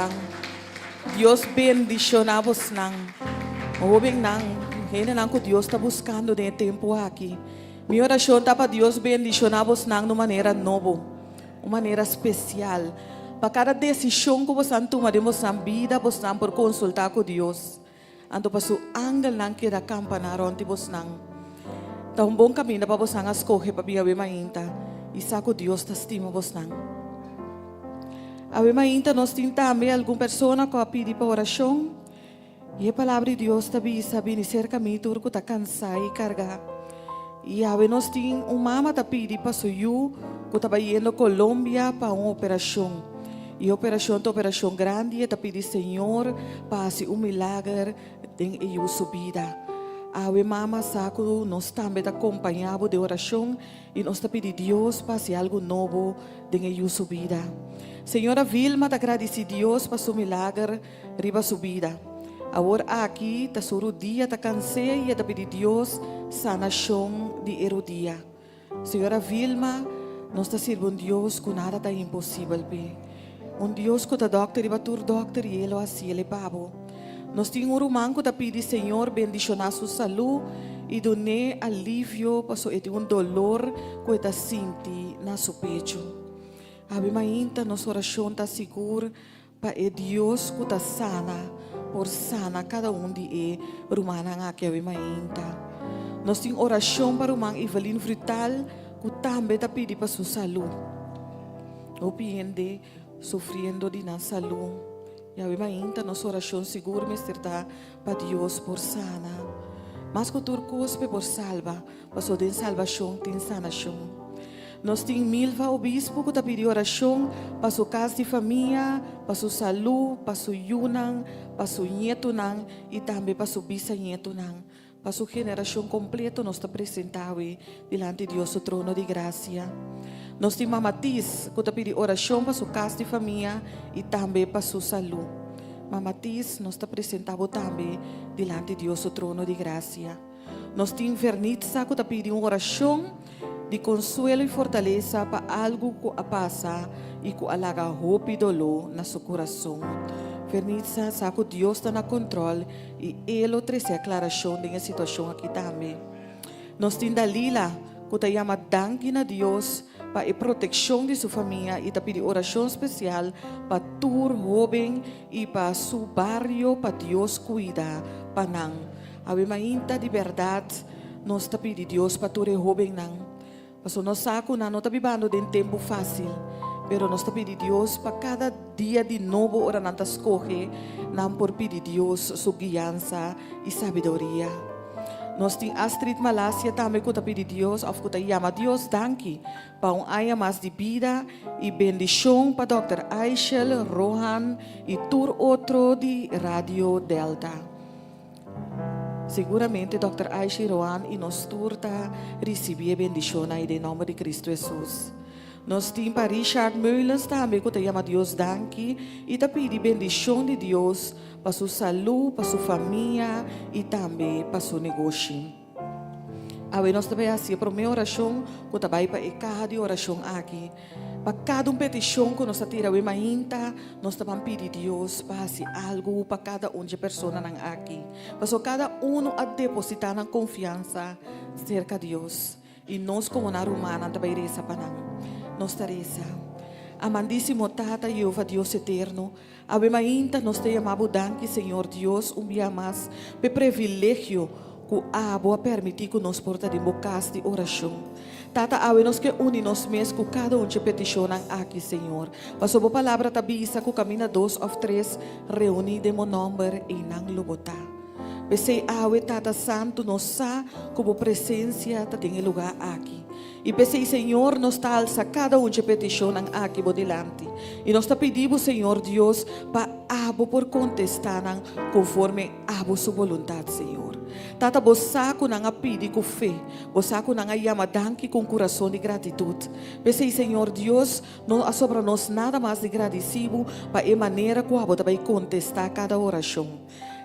Deus bendiciona você. O bem não, ainda não que Deus está buscando de tempo aqui. Minha oração está para Deus bendicionar você de uma maneira nova, uma maneira especial. Para cada decisão que você toma de vossa vida, você por consultar com Deus. Ando para o angel não que da campanar onde você não. Tá bom caminho para você escolher para vir a mainta. E sabe que Deus está estima você não. Ave mainta nós temos também alguma pessoa que pede para oração. E a palavra de Deus também sabe iniciar caminho turco está cansado e carga. E ave nós temos mama que pede para suyu que está indo Colômbia para uma operação. E a operação grande está pedindo Senhor para fazer milagre em sua vida. Ave mama saco nós também acompanhamos de oração e nós pedimos Deus para fazer algo novo em sua vida. Senhora Vilma, te agradece Deus para seu milagre riba sua vida. Agora aqui, ta suru dia, ta cansei e ta pedir Deus sanação de erodia. Senhora Vilma, nós ta sirvamos Deus que nada está impossível. Deus que ta doctor, riba tur doctor e ele assim ele pabo. Nós temos rumang que ta pedir Senhor bendicionar sua saúde e donar alívio para seu dolor que ta senti na seu pecho. Ave mainta, nossa oração está segura para Deus que está sana, por sana cada de rumana aqui ave mainta. Nós temos oração para o irmão Evelyn Frutal, que também está pedindo para sua saúde. O piende sofrendo de na saúde. E ave mainta, nossa oração segura está para Deus por sana. Mas que turcos por salva, para sua salvação tem sanação. Nós temos Milva, o bispo, que está pedindo oração para sua casa de família, para sua saúde, para sua yunang, para sua nietunang e também para sua bisnietunang. Para sua geração completa, nós está apresentado diante de Deus, o trono de graça. Nós temos Mamatis, que está pedindo oração para sua casa de família e também para sua saúde. Mamatis, nós está apresentado também diante de Deus, o trono de graça. Nós temos Vernitza, que está pedindo oração de consuelo e fortaleza para algo que passa e que alaga hope e dolor na seu coração. Vernitza, sabe que Deus está no controle e Ele traz a declaração da situação aqui também. Nós temos Dalila, que está chama danke a Deus para a proteção de sua família e está pedindo oração especial para tur jovem e para seu barrio, para Deus cuidar para nang. Ave mainta de verdade, nós está pedindo Deus para tur jovem nang. Mas nós sabemos que não está vivendo de tempo fácil, mas nós estamos pedindo Deus para cada dia de novo, ora não está escolhe, não por pedir Deus sua guiança e sabedoria. Nós temos Astrid Malásia também que está pedindo Deus, ou que está chama Deus danke, para ano mais de vida e bendição para Dr. Aichel, Rohan e tur outro de Radio Delta. Seguramente, Dr. Aishi Rohan e nós turta receber bendição em nome de Cristo Jesus. Nós temos para Richard Meulens também que te chama Deus danke e te pede bendição de Deus para sua saúde, para sua família e também para seu negócio. Aí nós também assim para minha oração que te vai para cada oração aqui. Para cada petição que nós tiramos mainta, nós também pedimos Deus para fazer algo para cada de pessoa aqui. Para cada a depositar na confiança cerca de Deus. E nós como na romana também reza para nós reza. Amandíssimo Tata Jeová Deus eterno, ave mainta nós te amamos danke Senhor Deus dia mais pe privilégio que a boa permitir que nós porta de bocas de oração. Tata, awe nos que une nos mes com cada um de petição aqui, Senhor. Mas a palavra tabisa que camina 2 ou 3 reúne de meu nome e não lubota. Pensei, awe, Tata Santo, nos sa como presença tá tem lugar aqui. E pensei, Senhor, nos está alça cada um de petição aqui por delante. E nós está pedindo, Senhor Deus, para abo por contestar conforme abo sua vontade, Senhor. Tata, você que não pede com fé, você que não chama danke com coração de gratitude. Pensei, Senhor Deus, não sobre nós nada mais de agradecido para a maneira que abo vai contestar cada oração.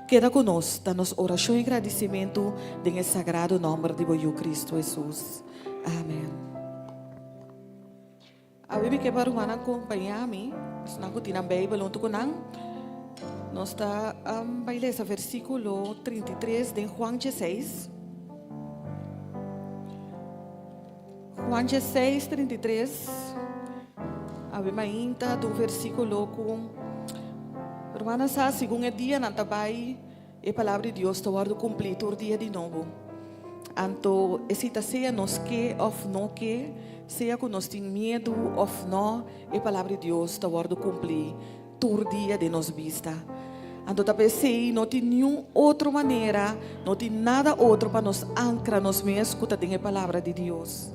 Queda conosco, dá-nos oração e agradecimento em sagrado nome de Boio Cristo Jesus. Amém. Abi me quebra uma acompanhar-me, se não tinha Bíblia, não tô nang. Nós está vai ler esse versículo 33 de Juan 16. Juan 16, 33. Abi mainta do versículo com Hermana sa segundo dia na tabay a palavra de Deus está guardo completo o dia de novo. Anto esita seja nos que ou não que, seja que nós tem medo ou não, a palavra de Deus está guardo completo o dia de nos vista. Anto também sei não tem nenhuma outra maneira, não tem nada outro para nos ancrar nos mesmos que tem a palavra de Deus.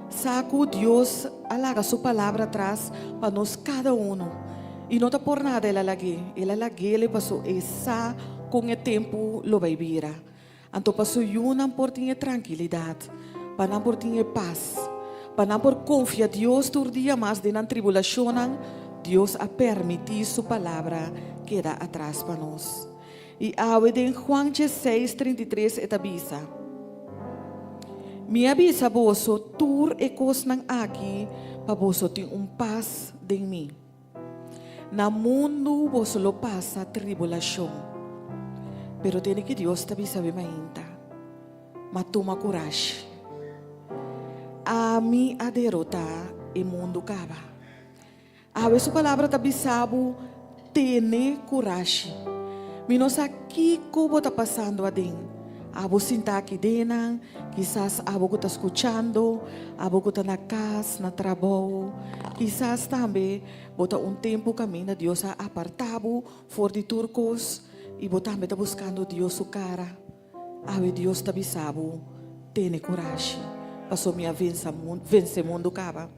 Saco Deus alaga sua palavra atrás para nós cada um. E não está por nada ela lagi ele passou essa com o tempo lo vai vira. Então passou uma por ter tranquilidade, para não por ter paz, para não por confiar Deus todo dia mais de na tribulação, Deus a permitir sua palavra queda atrás para nós. E ao em Juan 16, 33 etabisa. Me avisa boso tur e cos nang aqui para boso ter paz de mim. Na mundo boso lo passa tribulação. Pero tem que Deus tabi sabe mainta. Mas toma coragem. A mim a derrotar e mundo cava. A sua palavra tabi sabe ter coragem. Minos aqui como está passando adentro. Abo sinta aqui dentro, quizás abo que está escutando, abo que está na casa, na trabalho, quizás também bota tempo caminho Deus a apartado, fora de turcos, e bota também está buscando Deus sua cara. Abo Deus está bisabo, tenha coragem, passou minha vence mundo caba.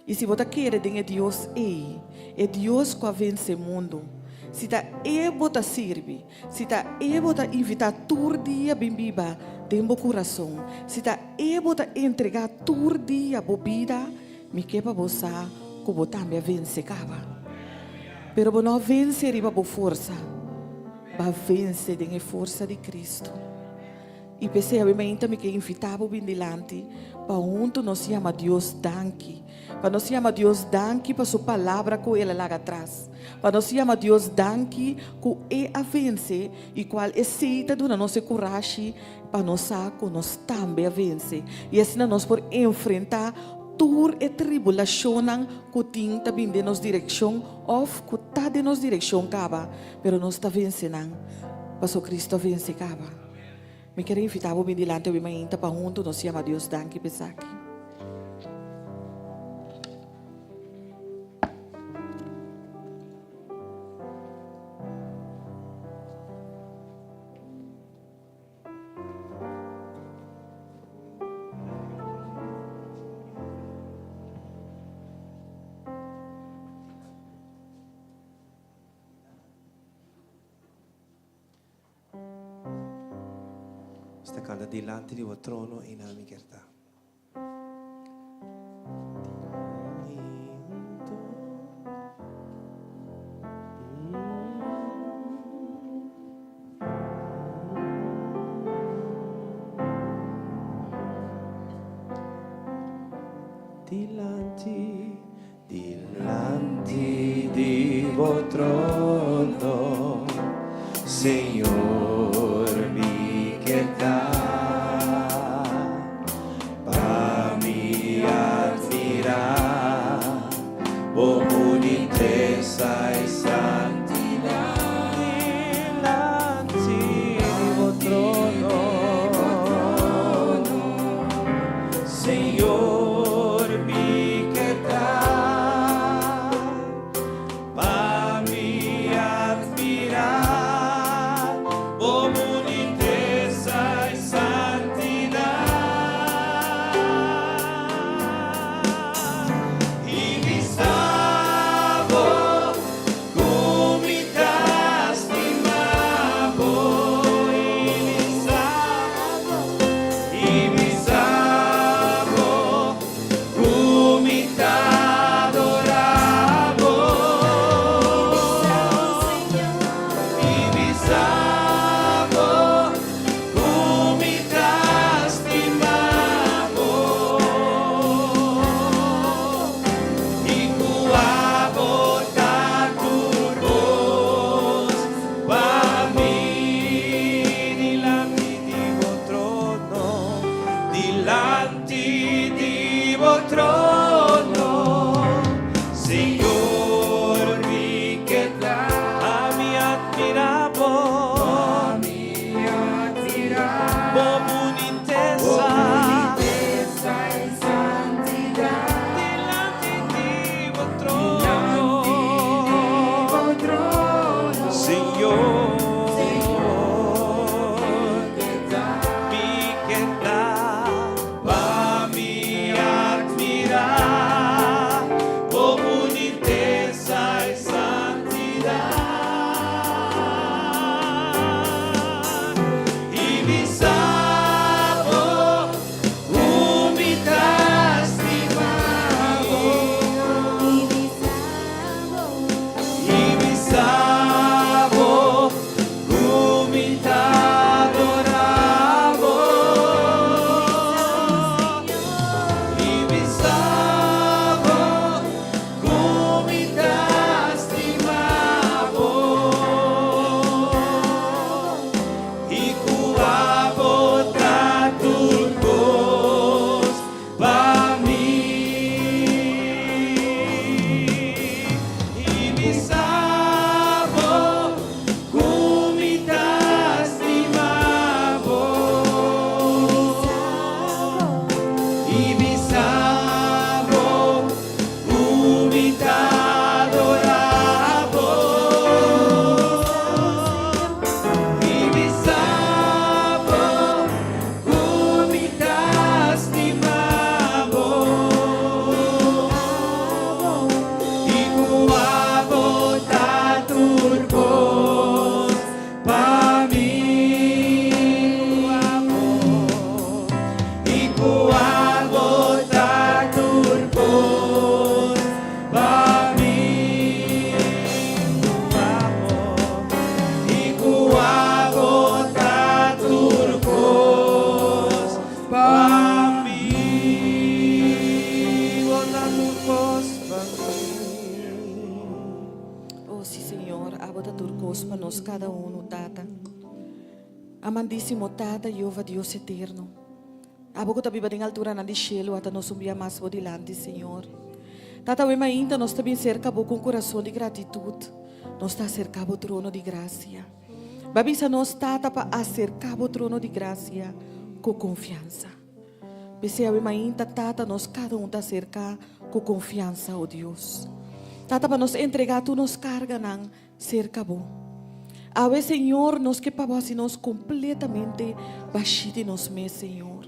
E se bota querer dengue Deus é Deus que vence mundo. Se está bota serve, se está bota invitar todo dia bimbiba dentro do coração, se está bota entregar todo dia bebida, me quepa você que bota me vence cava. Pero não vence riba por força, vai vence dengue força de Cristo. E pensei obviamente me que invitava bem delante para junto nós chama Deus danke, para nós chama Deus danke para sua palavra que ela lá atrás, para nós chama Deus danke que a vence e qual aceita do nossa coragem para nós que nós também a vence e assim nós por enfrentar toda a tribulação que tem também de nos direção ou que está de nos direção caba, pero nós está vencendo, para Cristo vence caba. Me quero invitar a bem delante de mim para junto nós chama Deus danke pesaki. Sta canta delante di tuo trono in amichertà. Dilanti di tuo trono, Senhor, mi quieta, para mi admirar, oh boniteza e santidad. Dilanti di tuo trono, Senhor. nos cada uno, Tata. Amandíssimo Tata, Jeová Deus eterno. Abo ko tabi ba ding altura na di cielo at nos umbia mas po dilante, Senhor. Tata, o ainda nós também cercabo com coração de gratitude. Nós está cercabo o trono de graça. Babisa nós Tata para acercar o trono de graça com confiança. Bese o ainda Tata nós cada está cercar com confiança, oh Deus. Tata para nos entregar tu nos carga não cercabo. Ave Senhor nos que para nós completamente baixite nos me Senhor.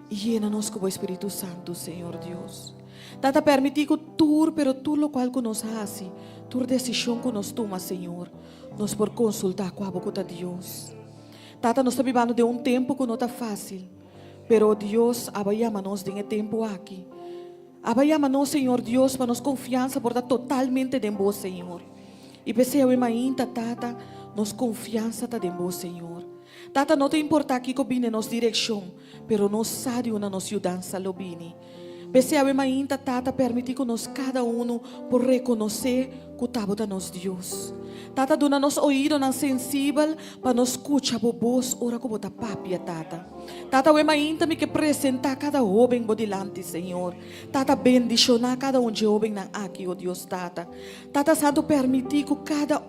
E llena-nos com o Espírito Santo, Senhor Deus. Tata, permiti que tu, pero tu lo qual que nos hace, tu decisão que nos toma, Senhor, nos por consultar com a boca de Deus. Tata, nós estamos vivendo de tempo que não está fácil, pero Deus abayama-nos de tempo aqui. Abayama-nos, Senhor Deus, para nos confiança por dar totalmente de vós, Senhor. E pensei, eu imagino, Tata, nos confiança de vós, Senhor. Tata, não te importa aqui que vine nos direção, pero nos sabe uma nos ajudança lo vini. Pensei, eu imagino, Tata, permitir que nos cada por reconhecer que estava nos Deus. Tata, dona nos ouído não sensível para nos escutar a voz ora como da papia, Tata. Tata, eu imagino que apresentar cada jovem bodilante, Senhor. Tata, bendicionar cada de jovem aqui, oh Deus, Tata. Tata, Santo, permitir que cada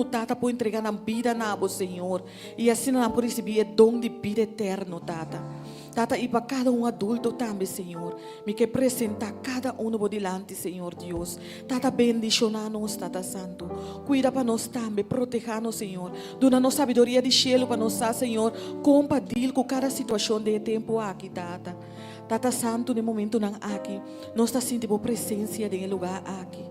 Tata, pode entregar na vida na Senhor. E assim não por receber o dom de vida eterno, Tata. Tata, e para cada adulto também, Senhor. Me que apresentar cada bodilante, Senhor Deus. Tata, bendicionar-nos, Tata Santo. Cuida para nós também, proteja-nos, Senhor. Dona-nos sabedoria de cielo para nós, Senhor. Compartilhar com cada situação de tempo aqui, Tata. Tata Santo, no momento não aqui, nós está sentindo a presença de lugar aqui.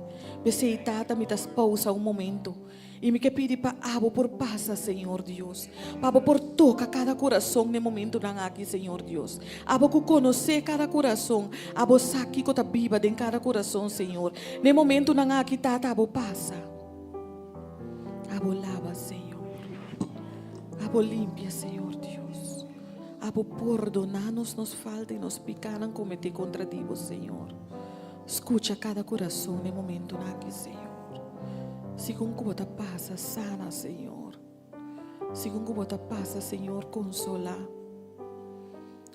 Pensei, Tata, me das pausa momento. E me que pedi para abo por passa, Senhor Deus. Abo por toca cada coração no momento não aqui, Senhor Deus. Abo que conhecer cada coração. Abo saque que está viva em cada coração, Senhor. No momento não aqui, Tata, abo passa. Abo lava, Senhor. Abo limpia, Senhor Deus. Abo perdonar-nos nos falta e nos picaram cometer contra ti, Senhor. Escucha cada coração no momento não aqui, Senhor. Segundo como te passa, sana, Senhor. Segundo como te passa, Senhor, consola.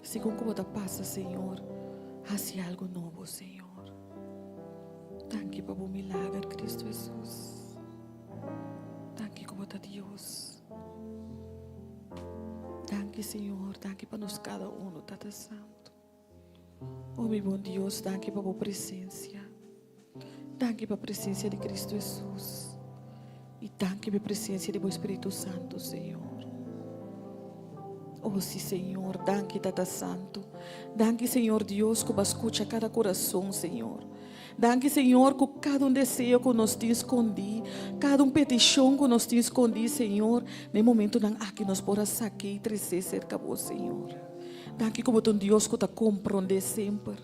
Segundo como te passa, Senhor, hace algo novo, Senhor. Danke para o milagre, Cristo Jesus. Danke como te Deus. Danke, Senhor. Danke para nós cada Tata Santo. Oh, meu bom Deus, danke para a presença. Danke para a presença de Cristo Jesus. E danke para a presença do Espírito Santo, Senhor. Oh, sim, Senhor. Danke, Tata Santo. Danke, Senhor Deus, que escuta cada coração, Senhor. Danke, Senhor, que cada desejo que nós temos escondido, cada petição que nós temos escondido, Senhor, no momento não há que nós possamos aqui e trazer cerca de você, Senhor. Danke, como um Deus que te compreende sempre.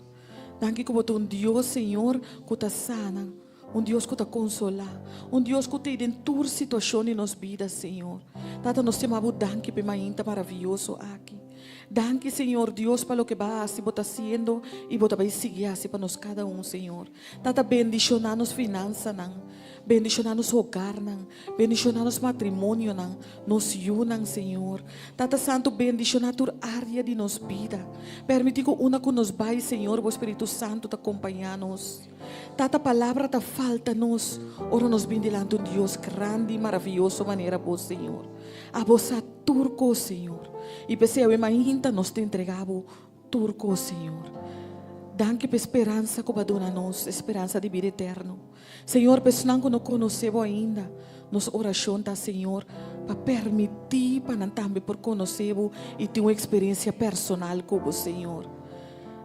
Danke como um Deus, Senhor, que te sana. Deus que te consola. Deus que te em toda situação em nossas vidas, Senhor. Tata, nós temos danke para mainta maravilhoso aqui. Danke, Senhor Deus, para o que você está fazendo e você vai seguir assim para nós cada Senhor. Tata, bendicionar nos finanças, bendicionar nos hogar, bendicionar nos matrimônio, nos unam, Senhor. Tata Santo, bendicionar toda área de nossa vida. Permitir que uma que nos vai, Senhor, o Espírito Santo te acompanhar-nos. Tata, palavra te falta-nos. Ora nos vem delante de Deus grande e maravilhoso maneira, vos, Senhor. A vos a turco, Senhor. E pensei, eu imagino, nos te entregava turco, Senhor. Danke por esperança que dona-nos, esperança de vida eterna. Senhor, pessoal que não conhecemos ainda, nos oração, tá, Senhor, para permitir, para também por conhecê-lo e ter uma experiência personal com o Senhor.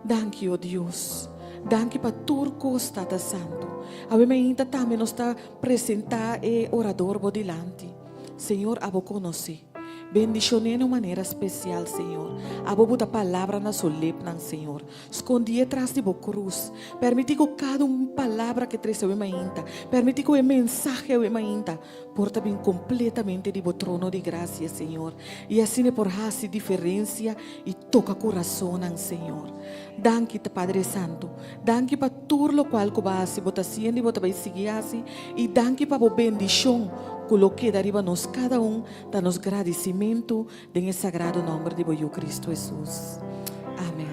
Danke, oh Deus. Danke para turcos, Tata Santo. A mim também nos está apresentar e orador bodilante. Senhor, abo conhecer. Bendicionei de uma maneira especial, Senhor. Abo botar palavra na sua lip, Senhor. Escondi atrás de boa cruz. Permiti que cada palavra que traz eu imaginta. Permiti que o mensagem eu imaginta. Porta bem completamente de trono de graça, Senhor. E assim por hace diferença e toca coração, Senhor. Danke, Padre Santo. Danke para tudo o qual que você está fazendo e você vai seguir assim. E danke para a bendição coloque arriba nos cada dá-nos agradecimento em sagrado nome de Boiú Cristo Jesus. Amém.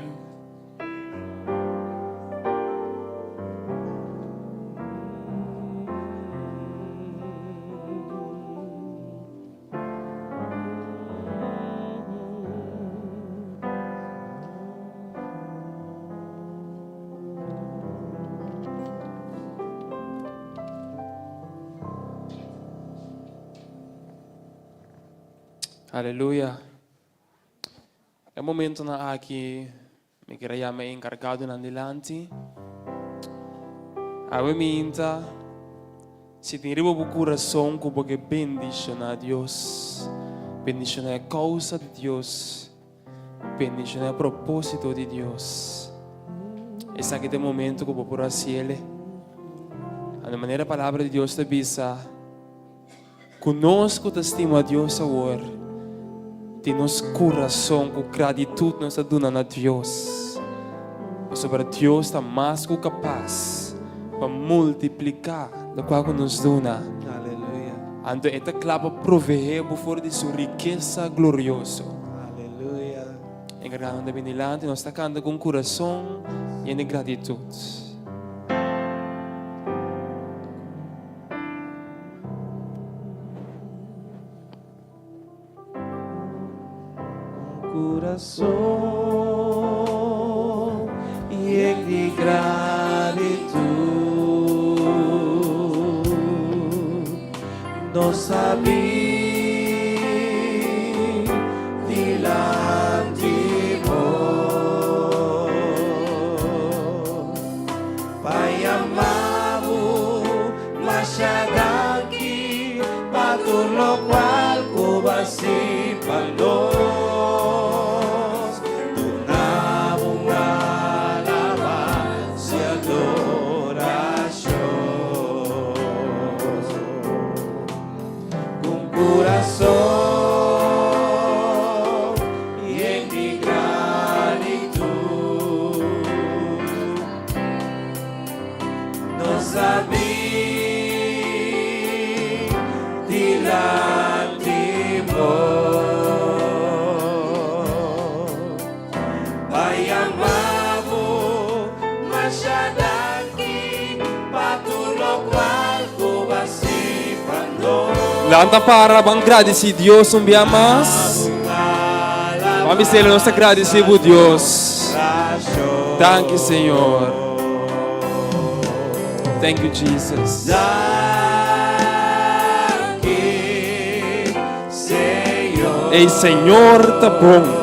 Aleluia. É o momento na aqui me queria me encargado na dilante. A minta se tem ribo o coração como que bendicionar Deus, bendicionar a causa de Deus, bendicionar a propósito de Deus. Esse aqui é o momento como por assim a maneira a palavra de Deus te bisa. Conosco testimo a Deus agora. De nosso coração com gratidão nós damos a Deus. Sobre Deus está mais que capaz para multiplicar o que nos dá. Aleluia. Ando esta clava proveer por de sua riqueza gloriosa. Aleluia. Encargando de benilante, nós está cantando com coração e de gratidão. Coração e de gratidão, não sabia dilante Pai amado, machadaki, patur lo qual kubasi pandos. Lanta para agradecer Deus um dia mais. Vamos ser nós agradecer por Deus. Thank you, Senhor. Thank you, Jesus. Ei, Senhor, tá bom.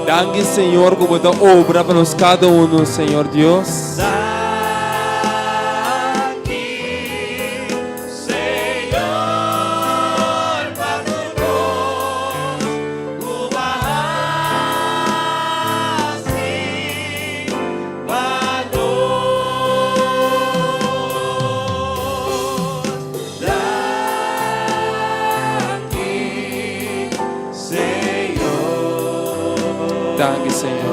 Danke, Senhor, como da obra para nós cada um, Senhor Deus. Danke, Senhor.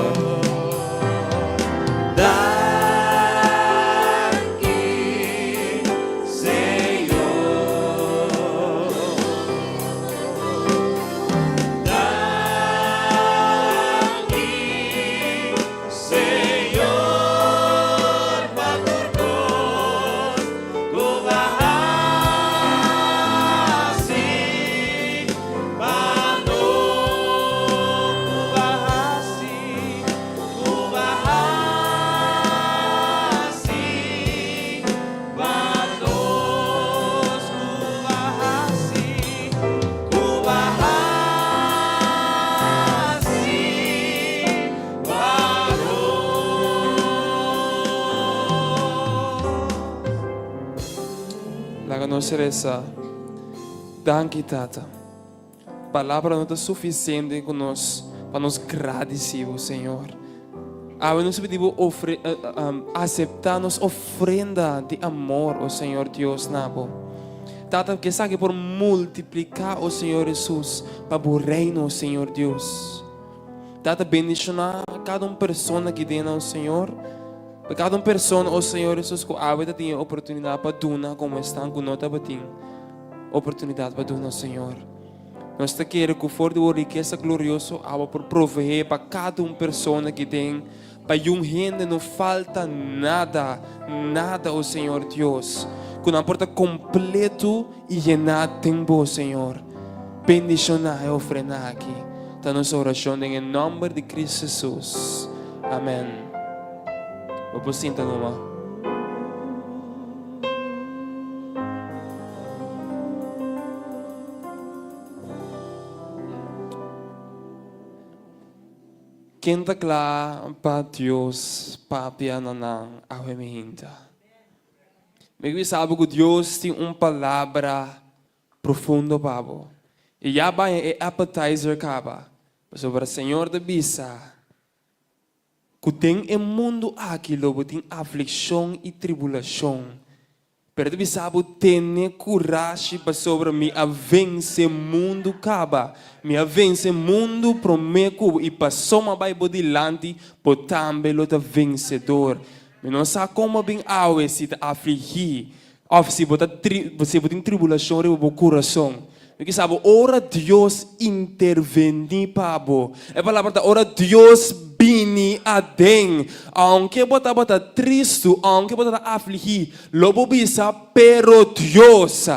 Essa. Danke, Tata. A palavra não está suficiente para nos agradecer, Senhor. Nós pedimos aceitar nossa ofrenda de amor, o Senhor Deus, nabo. Tata, que sabe por multiplicar o Senhor Jesus para o reino, Senhor Deus. Data bendicionar cada pessoa que tem ao Senhor. Para cada pessoa, o Senhor Jesus, que a tem oportunidade para donar como estão, que não tem oportunidade para donar ao Senhor. Nós queremos que for de uma riqueza gloriosa, por prover para cada pessoa que tem. Para um gente não falta nada, nada ao Senhor Deus. Que não porta completo e llenar tempo, Senhor. Bendicionar e ofrendar aqui. Está nossa oração em nome de Cristo Jesus. Amém. Vamos sentar numa. Quem está para Deus, papia nanang awemihinta. Me sabe que Deus tem uma palavra profunda para você. E já vai é appetizer caba. Sobre o Senhor da Bisa. Que tem um mundo aqui, logo tem aflição e tribulação. Pero tu sabe ter coragem para sobre mim a vencer mundo caba. Me a vencer mundo prometo e passou uma Bíblia dilante, por também luta vencedor. Me não sabe como bem awe se te afligir, ou se você tem tribulação no coração. Porque sabe, ora Deus intervenir para você. É a palavra da ora Deus bini adem. Aunque bota triste, aunque bota afligir, lobo bisa, pero Deus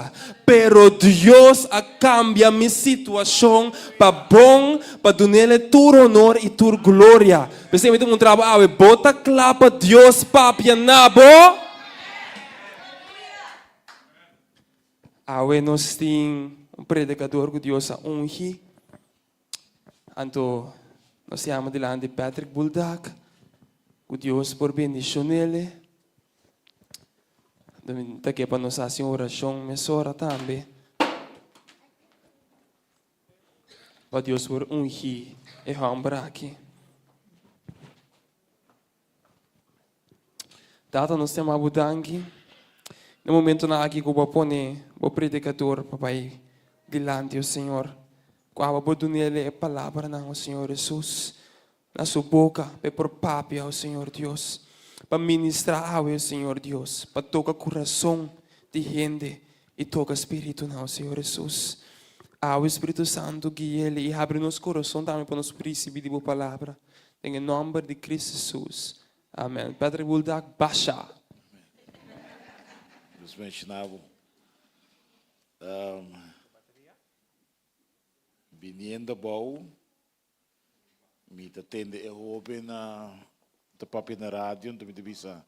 a cambia minha situação para bom, para dar-lhe tu honor e tu glória. Você me tem um trabalho, bota clapa Deus papia nabo. Awe nós tem predicador que Deus a ungi. Anto nós chamamos delante de Patrick Buldak, que Deus por bendição ele. Daqui para nós fazer oração, mesora também. Para Deus por ungi e hambra aqui. Data nós chamamos budangi. No momento na aqui que eu vou pôr o predicador, papai, dilante do Senhor. Quando eu vou nele a palavra do Senhor Jesus. Na sua boca, para por papi ao Senhor Deus. Para ministrar ao Senhor Deus. Para tocar coração de gente e tocar espírito ao Senhor Jesus. Ao Espírito Santo guia ele e abre nosso coração também para nos receber a palavra. Em nome de Cristo Jesus. Amém. Padre Buldak, baixa. Nos mencionava viniendo bom me atende e hope na papi na rádio então me bisa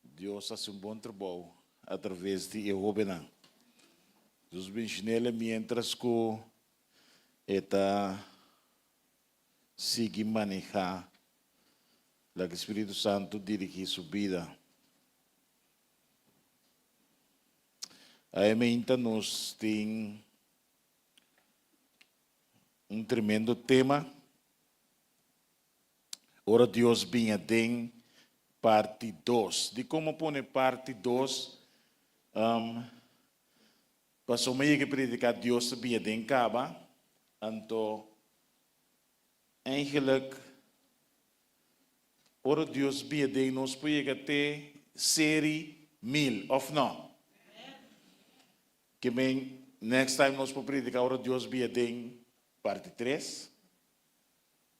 Deus faz bom trabalho através de hope na os mencionele mientras que eta sigue manejar o Espírito Santo dirige sua vida. Ainda nós temos tremendo tema. Ora Deus vinha tem parte 2. De como pôr parte 2? Passou meio que predicar Deus vinha tem caba. Então, eigenlijk, ora Deus vinha tem nós pode ter série 1000, of não? Que bem, next time nós podemos predicar ora Deus via tem parte 3,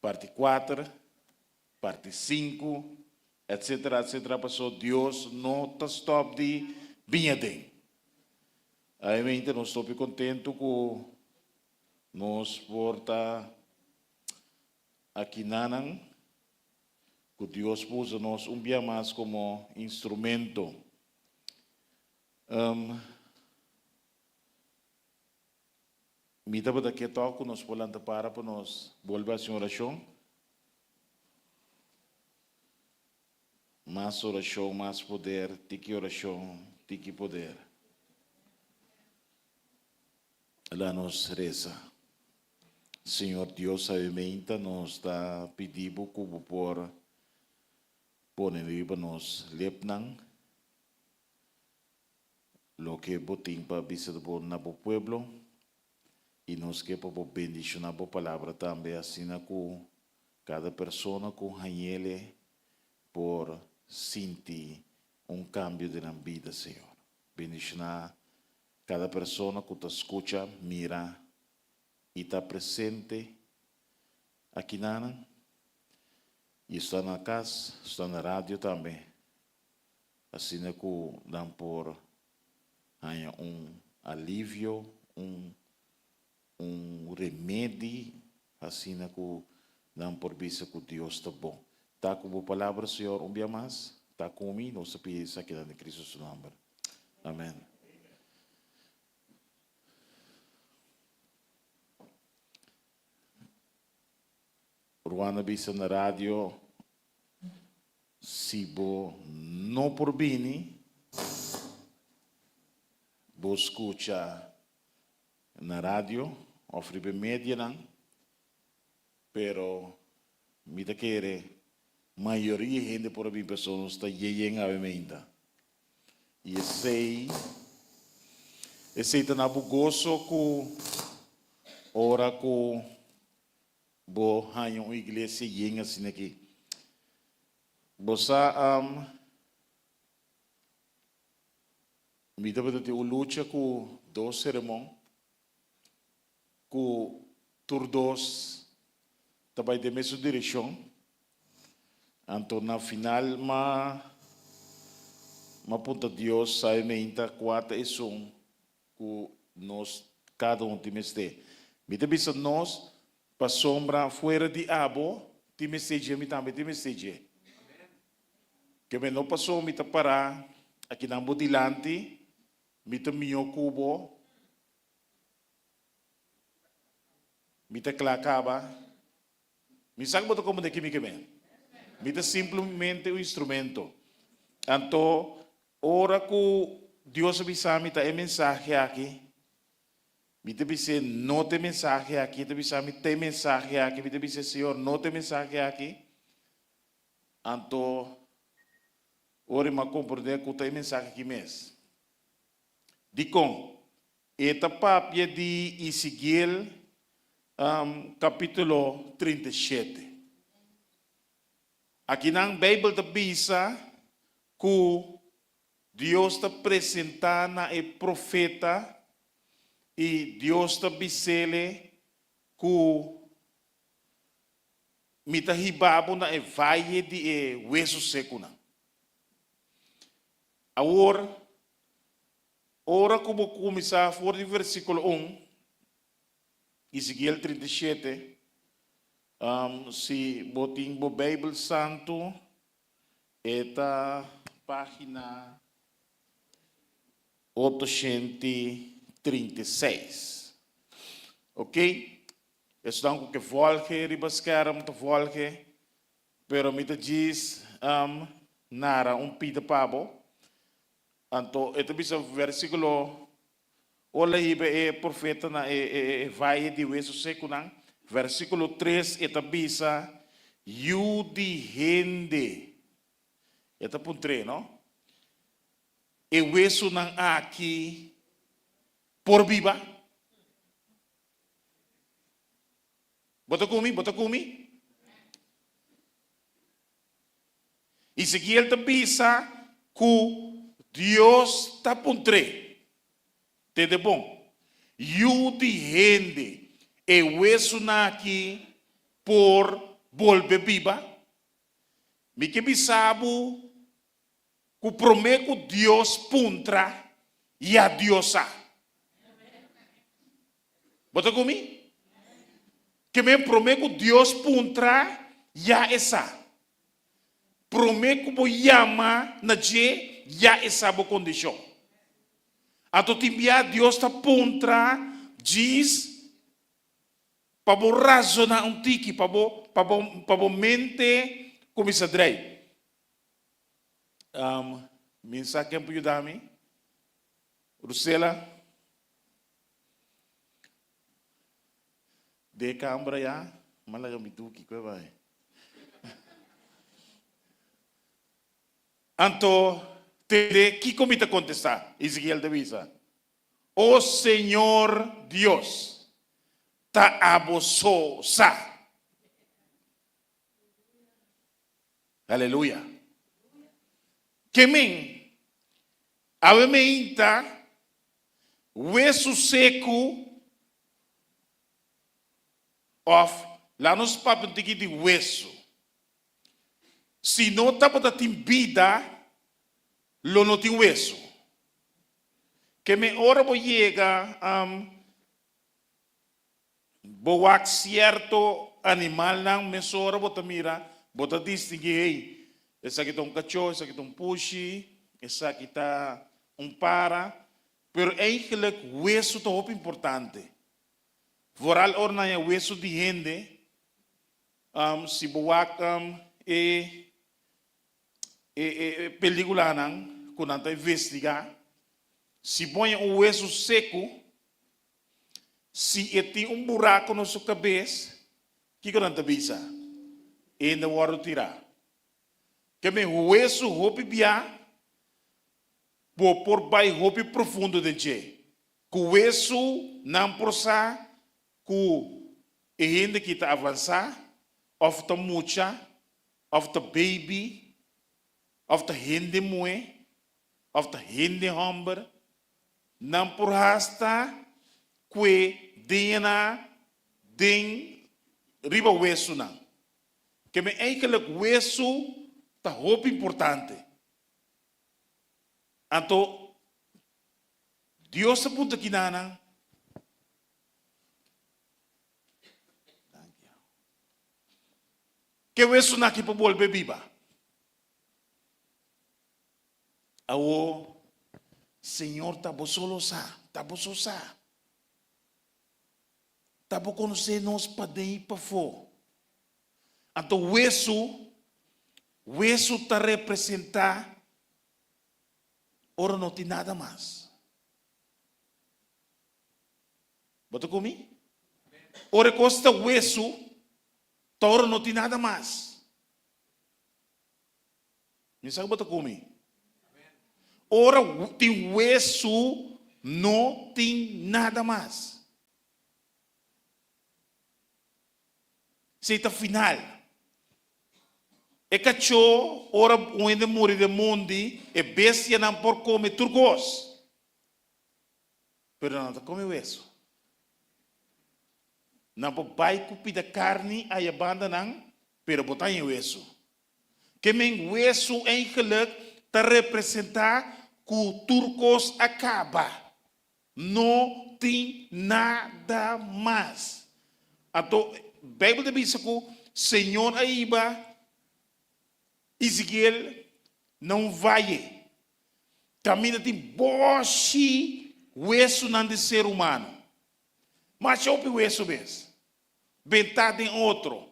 parte 4, parte 5, etc, etc. Passou Deus não está stop de via tem. Aí mente nós estou contente com nós porta aqui nanang, que Deus pôs nós dia mais como instrumento. Mita ba daqui toco nos polanta para nos volver a oração. Mais oração, mais poder, tiki oração, tiki poder. Lá nos reza. Senhor Deus, aumenta nos da pedido como por poner nos lepnang. Lo que botim para visitar na pueblo. E nós que para bendicionar a palavra também, assim com cada pessoa com ele por sentir cambio na vida, Senhor. Bendicionar cada pessoa que te escuta, mira e está presente aqui na e está na casa, está na rádio também. Assim que dão por alívio, remédio, assim que dão por vista que Deus está bom. Está com a palavra, Senhor, dia mais. Está comigo, nós pedimos aqui em Cristo seu nome. Amém. Ruana bisa na rádio, se bo não por bem, bo escuta na rádio, ofre média não, pero me da querer maioria gente por bem pessoas está yeyeng avementa. E sei tá na bugoso com ora com bo hanyo igreja yeng assim aqui. Bosa me dá para ter o luta com dois sermão com turdos também de mesma direção. Então, na final, mapunta Deus, sai meinta, quatro e som, que nós, cada tem este. Me bisa nós, para sombra, fora de abo, tem mensagem, me também tem mensagem. Que me não passou, me parar, aqui na bodilante, me minho cubo, me clacaba, me sabe como de que me queimei. Mita simplesmente o instrumento. Então, ora que Deus avisa mita é mensagem aqui. Mita dice não tem mensagem aqui, mita dice me tem mensagem aqui, mita dice Senhor não tem mensagem aqui. Então, ora me compreender que tem mensagem aqui mesmo. Dicom, esta papia de Ezequiel, capítulo 37. Aqui na Bíblia da bisa que Deus está apresentando na profeta e Deus está bisele que mita hibabo na valle de hueso seco na. Agora, ora como começar fora do versículo 1, Ezequiel 37. Si boting bo Bible Santo, esta página 836. Ok? Estão que volge, ribascaram, te volge, pero me diz, nara pita pabo. Então, esta bisa versículo, olha aí, profeta na vai de hueso seco, não? Versículo 3, esta bisa, yudi hende. Esta pun 3, não? E hueso nang aqui por viva. Bota comigo. Ezequiel ta bisa que Deus ta pun 3. Tede bom. Yudi hende. E hueso na aqui por volver viva. Me que bisabu que prometo Deus puntra e a Diosa. Bota comigo? Que me prometo Deus puntra e a essa. Prometo que yama na je ya essa boa condição. A tu timbia Deus ta puntra diz para razonar tiki, para mente como isso drei. Mensagem para ajudar-me. Rusela. De câmara já, malaga me tuki, que vai. Então, que como te contestar? Ezequiel de visa. Oh Senhor Deus, ta abososa. Aleluya. Kemen, avementa, hueso seco, of, lá nos papos de hueso. Se não está para ter vida, lo não tem hueso. Que me ora vou chegar boak certo animal não me ora vou mira, vou distinguir hey, essa aqui tá cachorro, essa aqui tá pushi, essa aqui tá para, pero eigenlijk hueso tá muito importante. Vooral orna ya hueso de gente, si boak película nang kunanta investigar, se põe hueso seco, se tem buraco na sua cabeça, que kunanta bisa? Ainda vou tirar. Que me hueso hopi bia, por bai hopi profundo de je. Com hueso não prosa, com ainda que está avançar, of the mucha, of the baby, of the hindi moe, of the hindi humber, não por hasta que dena den riba hueso não. Que me eigenlijk hueso tá muito importante. Então, Deus se puta aqui nana. Que hueso na que para volver viva. O Senhor tá solo sa, tá só. Tá bom conhecer nós para dentro para fora. Então hueso tá representar ora não tem nada mais. Bota comigo? Ora costa hueso, tá ora não tem nada mais. Me sabe bota comigo? Ora tem hueso, não tem nada mais. Seita final. E cachorro, ora onde morre de mundi, e bestia não por comer turcos. Pero não está come hueso. Não por vai cupir da carne, aí a banda não, pero botar em hueso. Que men hueso eigenlijk te representar que o turcos acaba. Não tem nada mais. Então, a Bíblia diz que o Senhor aiba, Ezequiel não vai. Caminha de boche, hueso não de ser humano. Mas eu o hueso vez. Bentado em outro.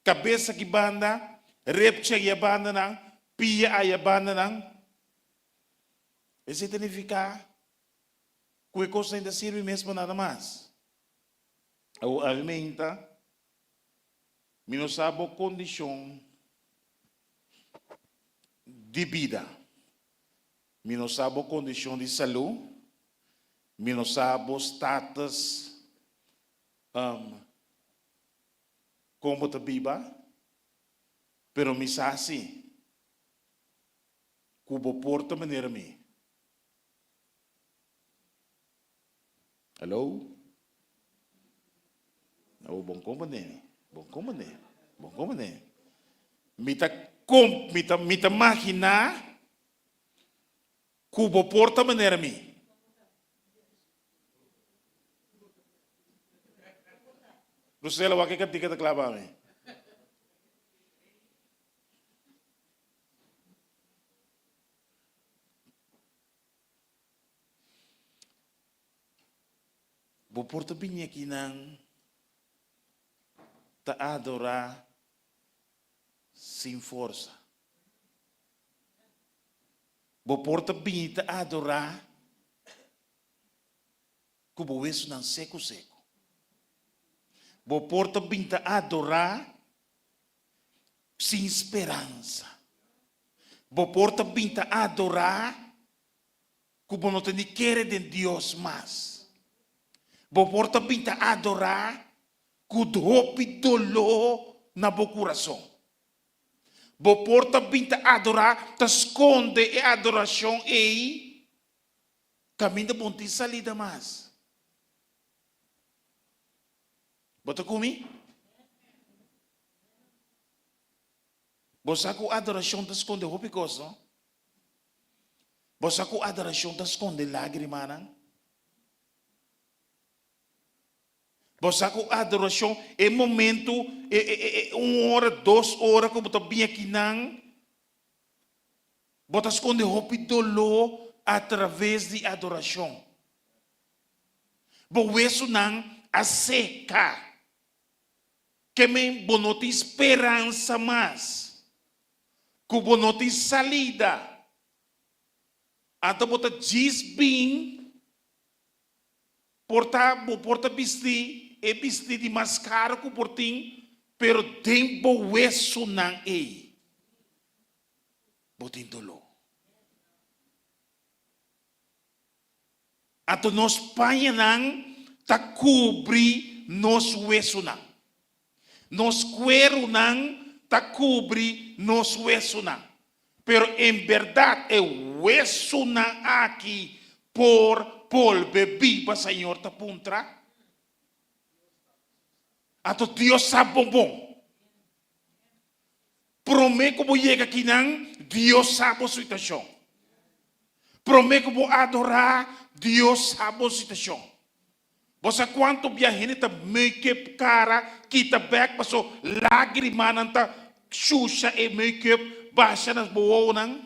Cabeça que banda, repcha que banda não, pia a banda não. Isso significa que a coisa ainda serve mesmo nada mais. O alimenta, não sabe a condição de vida, não sabe a condição de saúde, não sabe o status como está viva, pero me sabe assim, como porta maneira me. Hello? Oh, bom compreender. Mita máquina cubo porta maneira mi. Rusela wa que katika ta clava me. Bo porta binha aqui nang ta adorar sem força. Bo porta bem ta adorar como isso não seco. Bo porta bem ta adorar sem esperança. Bo porta bem ta adorar como não tem querer de Deus mais. Bo porta bem ta adorar Kudhopi dolo na bo coração. Bo porta binta adorar, ta esconde e adoração e caminho bom ti salida mais. Bota comigo? Bosa ko adoração ta esconde hopi coisa. Bosa ko adoração ta esconde lágrima nan. Bosa ko adoração é momento, é 1 hora, 2 horas que bota bem aqui nan. Bota esconde hopi dolor através de adoração. Bo isso nan a seca. Que me bonoti esperança mais. Que bonoti salida. Até bota diz bem. Porta vestir, e vestir de mascara que portim, pero tempo hueso nan ei. Botin dolor. Ato nos panha nan ta cobri nos hueso nan. Nos cuero nan ta cobri nos hueso nan. Pero en verdad el hueso nan aqui por polve viva, Senhor, ta puntra. Ato Deus sabe bom. Prometo que vou chegar aqui nan, Deus sabe a situação. Prometo que vou adorar, Deus sabe a situação. Você quanto viajante ta make-up cara, kita back paso lágrima nan ta xuxa e make-up baixa nas boas nan.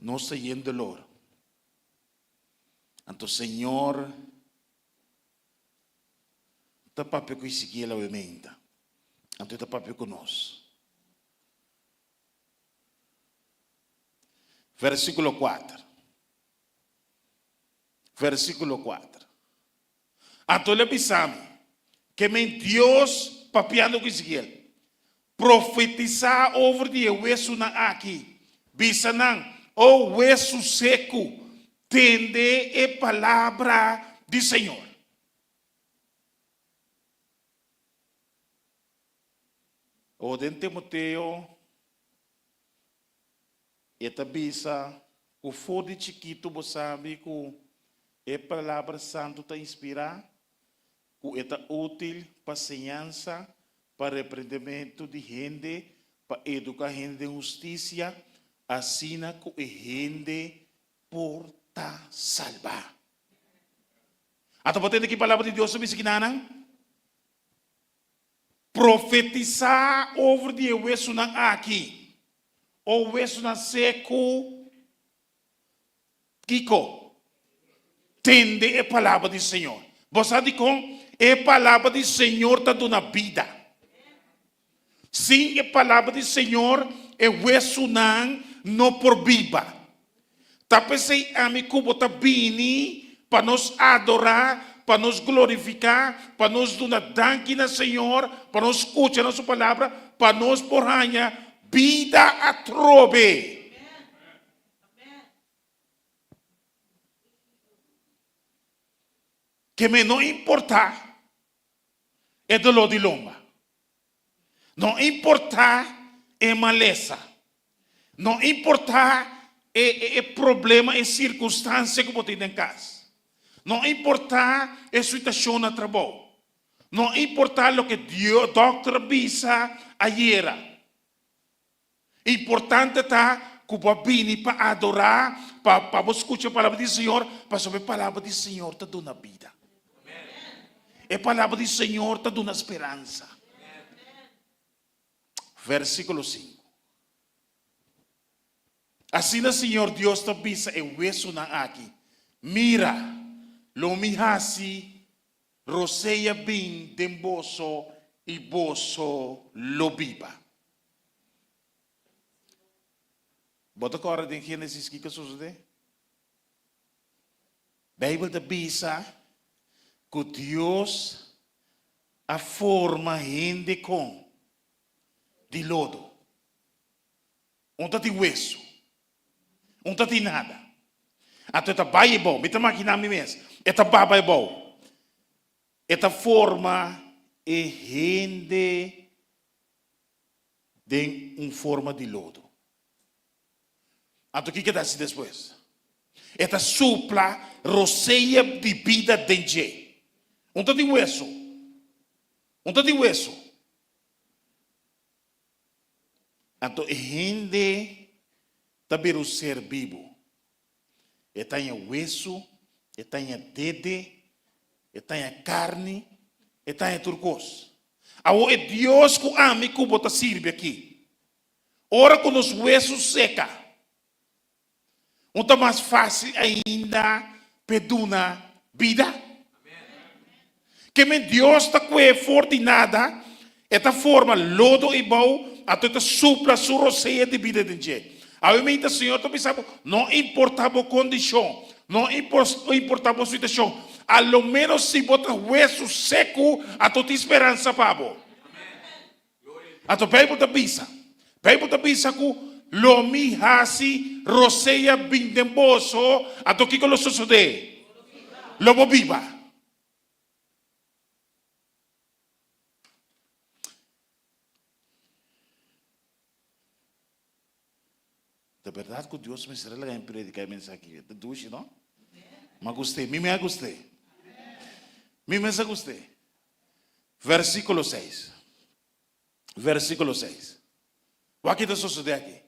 No está yendo el oro. Entonces, Señor, está papel que sigue la emenda. Entonces, está papel con nos. Versículo 4. Versículo 4. Entonces, le avisamos que me Dios papiando que sigue. Profetizar over the hueso na aqui. Bisanang. O hueso seco, tende a palavra do Senhor. O de Timoteo, esta bisa, o fode chiquito, você sabe que a palavra santo está inspirada, que é útil para ensinança, para repreendimento de gente, para educar gente em justiça, assim que a gente porta salva. Ato potendo que a palavra de Deus sobre isso que nanang? Profetizar over de hueso na aqui. O hueso na seco. Kiko. Tende a palavra do Senhor. Você sabe como? A palavra do Senhor está dando vida. Sim, a palavra do Senhor é hueso não por viva. Tá pensei a mim como tá bini para nos adorar, para nos glorificar, para nos dar danke na Senhor, para nos escutar a sua palavra, para nos porranha vida a trove. Que me não importa é dolor de lomba. Não importa é maleza. Não importa é problema, é circunstância que você tem em casa. Não importa a situação no trabalho. Não importa o que Deus, doutor, bisa ayer. Importante está que você vem para adorar, para escutar a palavra do Senhor, para saber a palavra do Senhor está dando vida. A palavra do Senhor está dando esperança. Versículo 5. Assim o Senhor Deus te avisa e hueso na aqui. Mira, lo mihasi, roseia bem de boso e boso lo viva. Bota agora em Gênesis que sucede? Bíblia te avisa que Deus a forma gente com de lodo. Onde tem hueso? não tem nada. Então, esta vai é bom. Esta máquina mesmo. Esta baba é bom. Esta forma é rende de uma forma de lodo. Então, o que dá assim depois? Esta supla roceia de vida dentro. Não tem hueso. Não tem hueso. Então, rende também o ser vivo. Tem hueso, tem dedo, tem carne, tem turcos. Agora é Deus que ama e que bota sirve aqui. Ora com os huesos seca. Não está mais fácil ainda pedir vida. Que Deus está com forte nada, esta forma lodo e bom, até esta supla sua roceia de vida de gente. Aí o Senhor está pensando, não importava a condição, não importava a situação, a lo menos se botar hueso seco, a tua esperança para você. A tua Bíblia está pensando que lo mi hasi roceia bindemboso, a tua que lo sucede, lo viva. De verdade que Deus me será em predicar a mensagem aqui. Duche, não? Mas gostei. Me gostei. Me gostei. Versículo 6. Versículo 6. O que está sucedendo aqui?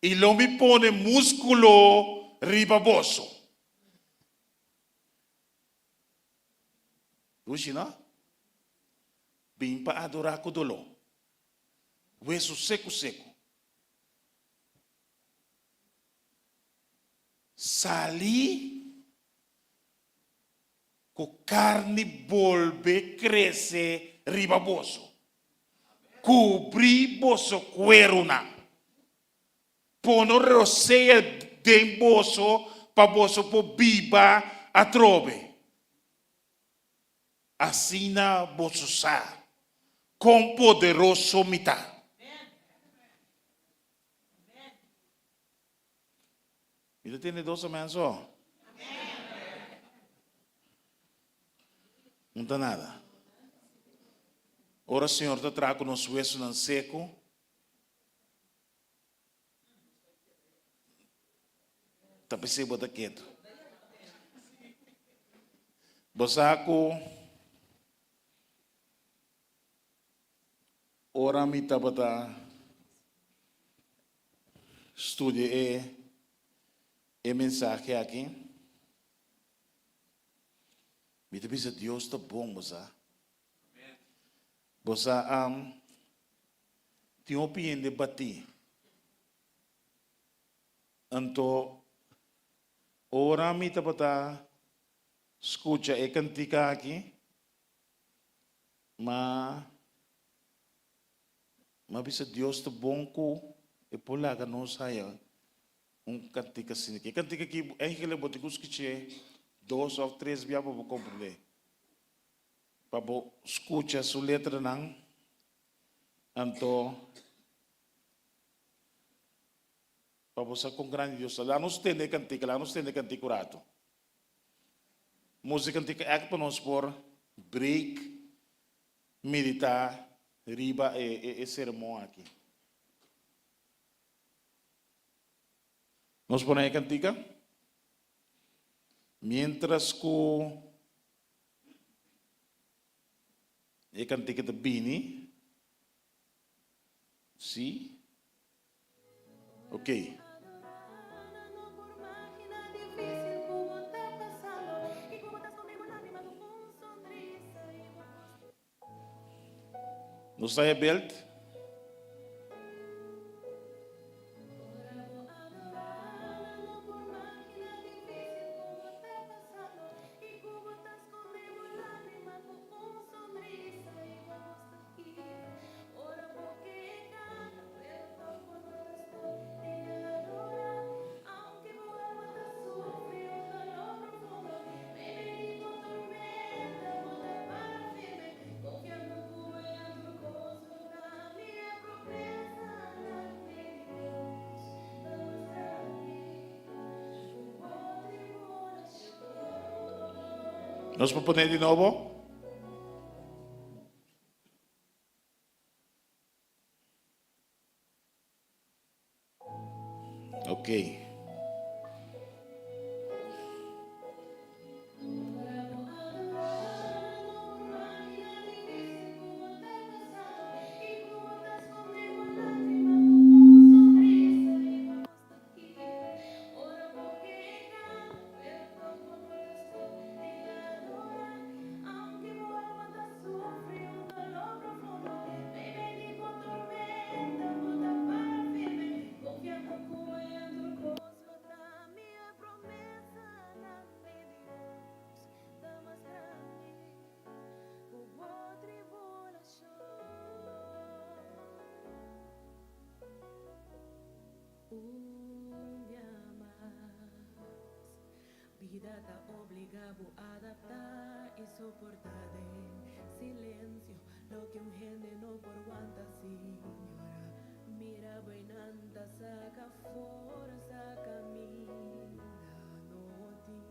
E lo me pone músculo ribaboso. Duche, não? Bem para adorar com dolor. Hueso seco. Sali com carne volve cresce ribaboso. Cobri boso cueruna. Pono roceia de boso pa boso po biba a trove. Assina boso sa com poderoso mitad. Ele tem 12 meses só. Não está nada. Ora, Senhor, te trago nos huesos não seco. Está pensando botar quieto. Bosaco. Ora, me tá botar. Estude e mensagem aqui. Me diz Deus está bom, você. Você tem opinião de bater. Então, ora me tá bota escuta e cantica aqui. Mas bisa Deus está bom com e polaga nos saia. Cantica assim aqui. Cantica aqui, é que ele botou que 2 ou 3 dias para compreender. Para escutar sua letra não. Então, para você com grande Deus, lá nos tem cantica curato. Música cantica é para nós por break, meditar, riba e sermão aqui. Nos ponemos a cantica. Mientras que a cantica de Bini. Sim? Ok. Não está rebelde? Nos vamos a poner de nuevo. Ok. Un día más, vida te obliga a adaptar y soportar en silencio lo que un gente no por aguanta, señora. Mira, buenanta, saca fuerza, camina, no ti.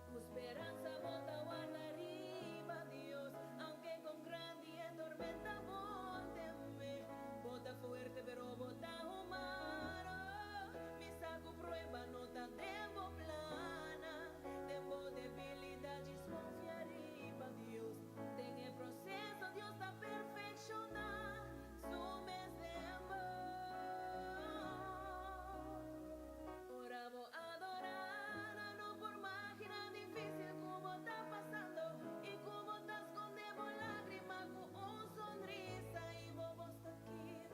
Tu esperanza bota guarda arriba, Dios, aunque con gran día tormenta bóteme. Bota fuerte pero bota humano. Mi saco prueba no tan tempo plana. Tempo debilidad desconfia arriba, Dios. Ten el proceso, Dios está perfeccionar. Sumes tempo. Ora vou adorar, no por máquina difícil como está pasando. Y como estás con lágrima con un sonrisa y vos está aquí.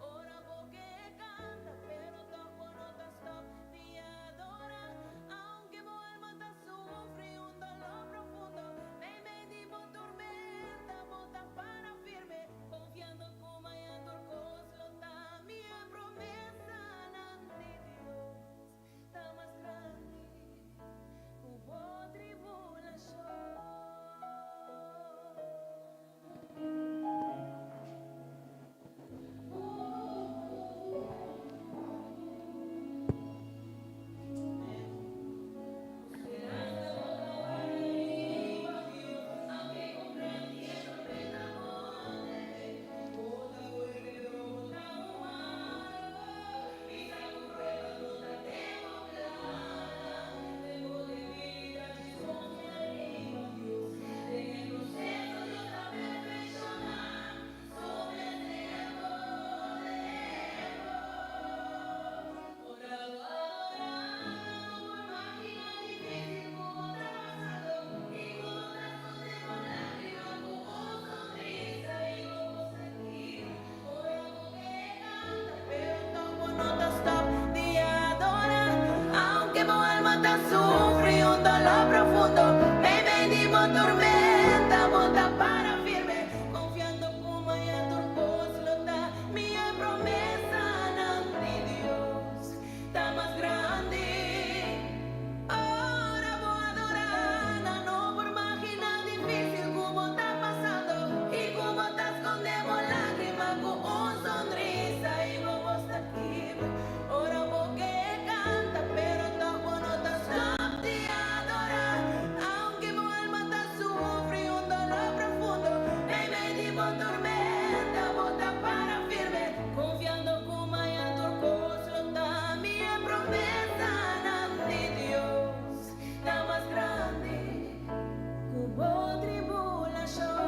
Ora porque canta, pero toco no te stop ni adora. Aunque mi alma te sufre un dolor profundo, me di por tormenta, bota para firme, confiando como hay en turcos, lo da mi promesa ante Dios, está más grande, hubo tribulación. Aunque mi alma te sufre un dolor profundo, me venimos tormenta, bota para firme, confiando como hay en turcos, lo da mi promesa ante Dios, está más grande. Ahora voy a adorar, no por máquina difícil como está pasando y como estás con lágrimas con un sonrisa y vos está aquí. Ahora porque canta, pero toco no te stop de adorar. Aunque mi alma te sufre un dolor profundo, me di por tormenta, bota para firme, confiando como hay en turcos, lo da mi promesa ante Dios, la más grande, hubo tribulación.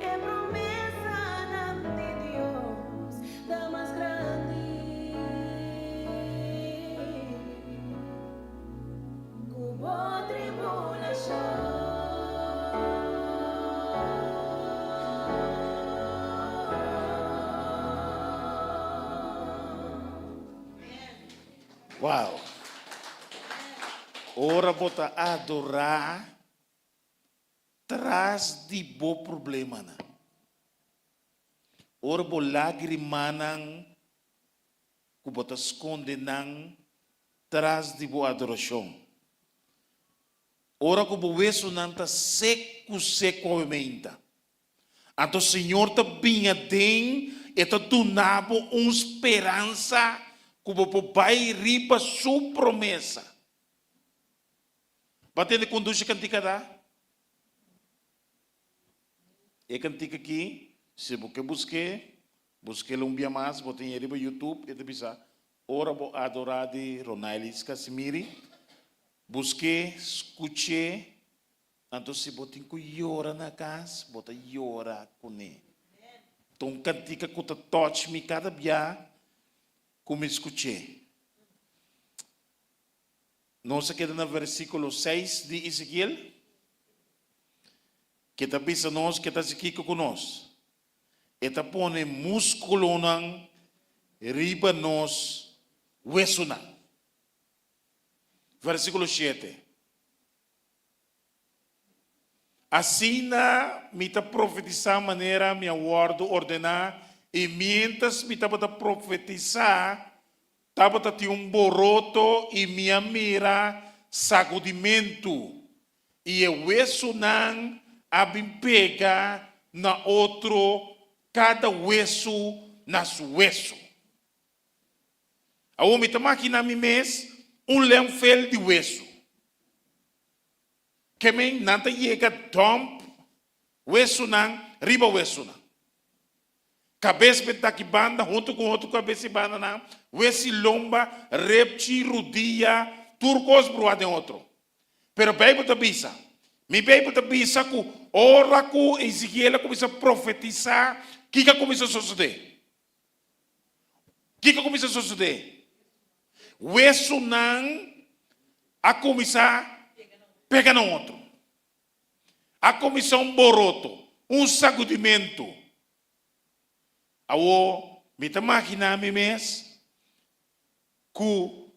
Es promesa ante Dios, la más grande, hubo tribulación. Wow. Ora bota adorar tras de bo problema na. Ora bo lágrima nang kubota esconde nang tras de bo adoração. Ora kubo weso nanta seco seco menta. Ato Senhor ta binha den está donando uma esperança que vai riba sua promessa. Batendo conduz a cantica da? E cantica aqui, se você busque um dia mais, botei ele no YouTube, e depois ora vou adorar de Ronailis Casimiri, busque, escute, então se botem que llora na casa, bota llora com ele. Então cantica que te touch me cada dia, como escute. Nós queda no versículo 6 de Ezequiel, que está pensando nós, que está aqui conosco. Eta pone músculo nang riba nos hueso nang. Versículo 7. Assim na mita profetizar maneira me aguardo ordenar e mientras mita bata profetizar tabata ti boroto e minha mira sacudimento e o hueso nang abim pega na outro cada hueso na su hueso. A homem está aqui na minha mês lenfel de hueso. Que me nanta chega dump hueso nan riba hueso nan. Cabeça está aqui banda junto com outro cabeça banda nan. Hueso lomba, repti, rodilla, turcos broa de outro. Pero Bíblia está bisa. Mi Bíblia está bisa que ora que Ezequiel começa a profetizar. O que começa a suceder? O que começa a suceder? O hueso não a começar a pegar no outro. A começar boroto, sacudimento. Awo, me tá imaginando mesmo que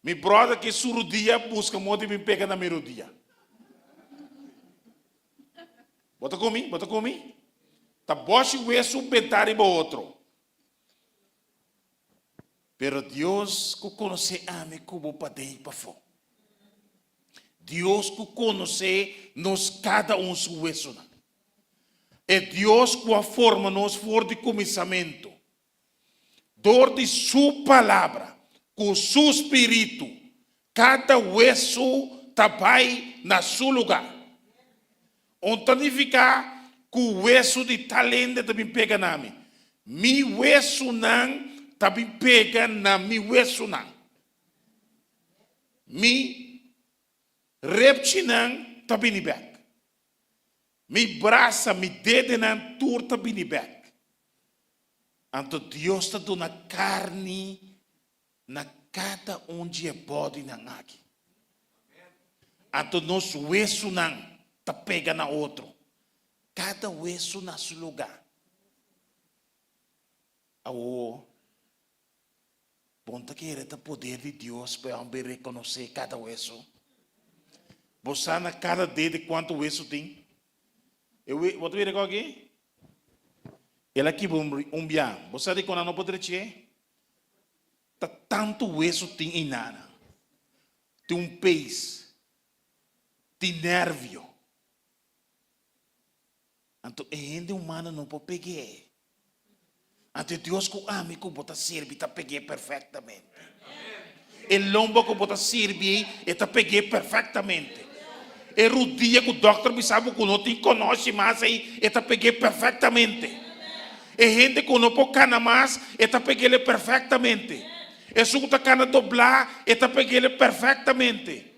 meu brother que surudia busca modo de me pegar na melodia. Bota comigo. Tá boche o hueso bentar e outro. Pero Deus que conhece a mim como para dentro para fora. Deus que conhece nós cada seu hueso. É Deus que a forma nós for de começamento. Dor de sua palavra, com seu espírito, cada hueso tá vai na seu lugar. Onde ficar que o hueso de talento também pega na mim. Mi hueso não também pega na mi hueso não. Mi repti não também back. Mi braça, mi dedo não tur também back. Então Deus está dando carne na cada onde é body na aqui. Então nosso hueso não tá pega na outro. Cada hueso na seu lugar. Aô, ponta que era o poder de Deus para reconhecer cada hueso. Você na cada dedo quanto hueso tem? Eu vou te ver aqui. Ele aqui bian. Você de quando não pode dizer? Tá tanto hueso tem em nada. Tem peixe. Tem nervio. Então, a gente humana não pode pegar. Então, Deus que ama que bota servir, está peguei perfeitamente. O lombo que bota servir, está peguei perfeitamente. E rodilha que o doutor me sabe que não te conhece mais, está peguei perfeitamente. E gente que não pode cana mais, está peguei perfeitamente. E se você cana doblar, está peguei perfeitamente.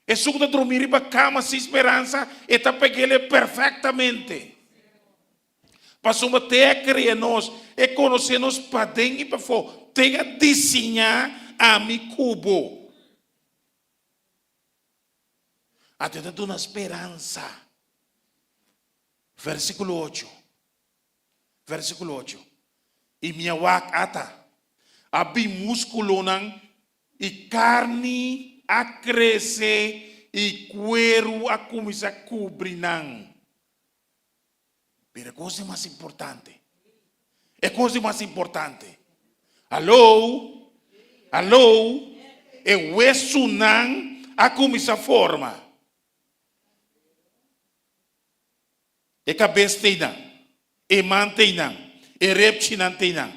E se você dormir em cama sem esperança, está peguei perfeitamente. Para uma terra criar nós, e conhecer nós para dentro e para fora, tenha desenhar a mi cubo. Até dando uma esperança. Versículo 8. E minha wak ata, abi músculo nang, e carne a crescer e cuero a começar a cobrir não. Mas a coisa mais importante. Alô? É o hueso não a começar a forma. É cabeça tem não. e mantenang, e repchinantenang,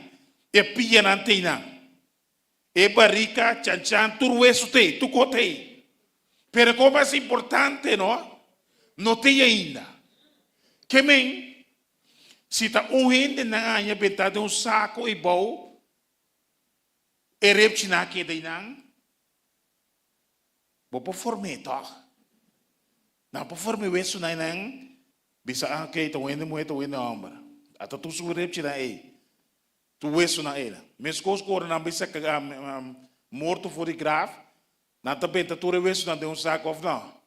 e pianantenang, e barrica, chanchan, turwesute, tucotei. Pero como mais importante, não? Não tem ainda. Que men, se tá gente na anha betade saco e bom, e repchina que daí não, vou por forme tá? Não por forme isso não, bisa que então ainda muito ainda ombra. Até tu sube repchina aí, tu isso na ela. Mas coisa que não bisa que morto for de grave, não tá bem tá tu isso não tem saco of não.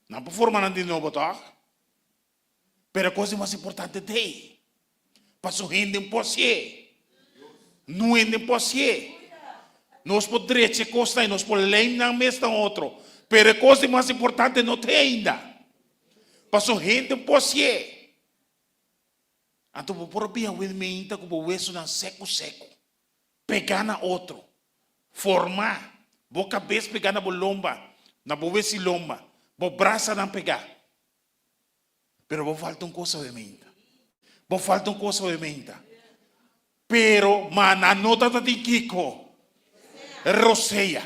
Não por forma não de novo tá? Pero a coisa mais importante é para o gente impossível. Não é impossível. Nós podemos ter coisa e nós podemos ler na mesma outro. Pero a coisa mais importante não tem ainda. Para o gente impossível. Então, por bem, o elemento que o hueso não seco. Pegar na outro. Formar. Boa cabeça pegar na lomba. Na boa lomba. Boa braça não pegar. Pero vos falta uma coisa obviamente. Vos falta uma coisa obviamente. Pero mana nota da Kiko. Roseia.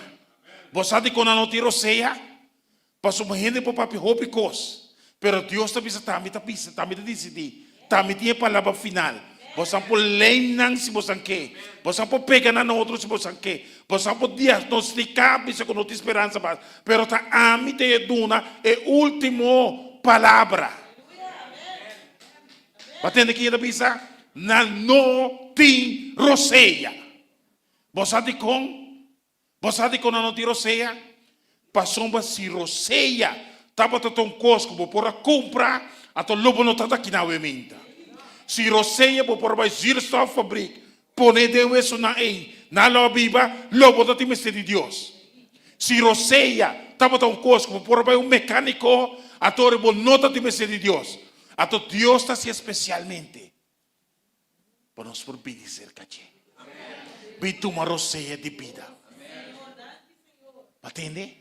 Vos sabe quando a nota roseia? Passou uma gente para papi hopicos. Pero Deus está decidir. Também tem a palavra final. Vos não pode ler se vos não quer. Vos não pode pegar na outro se vos não quer. Vos não pode diagnosticar se não tem esperança mais. Pero tá a mim te duna é último palavra. Batendo aqui da pizza, na não tem roseia. Você com a não tem roseia, passou uma se roseia, tava tão cosco, vou por a compra, a to lobo não tá aqui na emenda. Se roseia, vou por a ir só fabric, pone de isso na lobiba, lobo tá time de Deus. Se roseia, tava tão cosco, vou por a mecânico, a to vou nota time de Deus. Ato Deus está assim especialmente para nós por pedir cerca de Vito uma roseia de vida. Entende?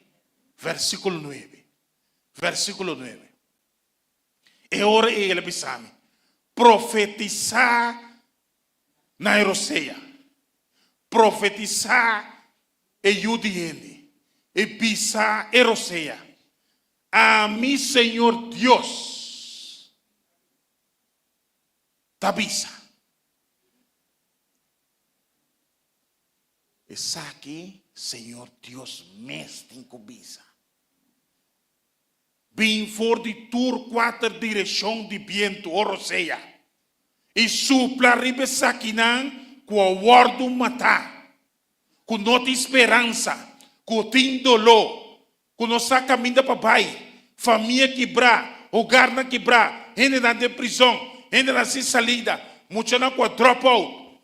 Versículo 9. Versículo 9. E ora ele pensame. Profetizar na roseia. Profetizar e judiende. E pisar e roseia. A mim, Senhor Deus. Tabisa. Essa aqui, Senhor Deus, mestre em cobiça. Bem for de tur quatro direção de viento, ou roseia. E supla ribe saquinan, com a wardo matar. Com nota esperança, com tem dolor. Com nossa caminho para pai. Família quebrar, hogar na quebrar, gente na prisão. Ainda na salida, muitos não com drop out.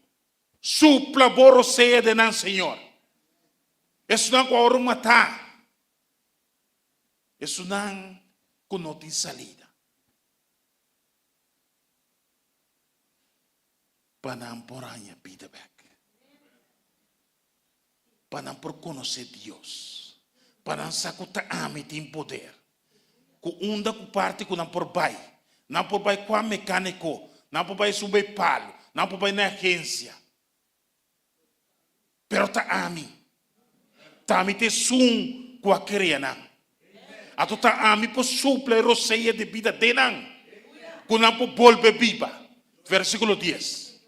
Supla boroseia de não, Senhor. Isso não com a matar. Isso não com não tem salida. Para não por a vida back. Para não por conhecer Deus. Para não sacutar a mim tem poder. Com onda com parte com não por bai. Não por vai com a mecânico, não por vai subir palo, não por vai na agência. Pero tá a mim. Tá a mim te sum com a criança. A tu tá a mim por suple roseia de vida de não. Com não por volve viva. Versículo 10.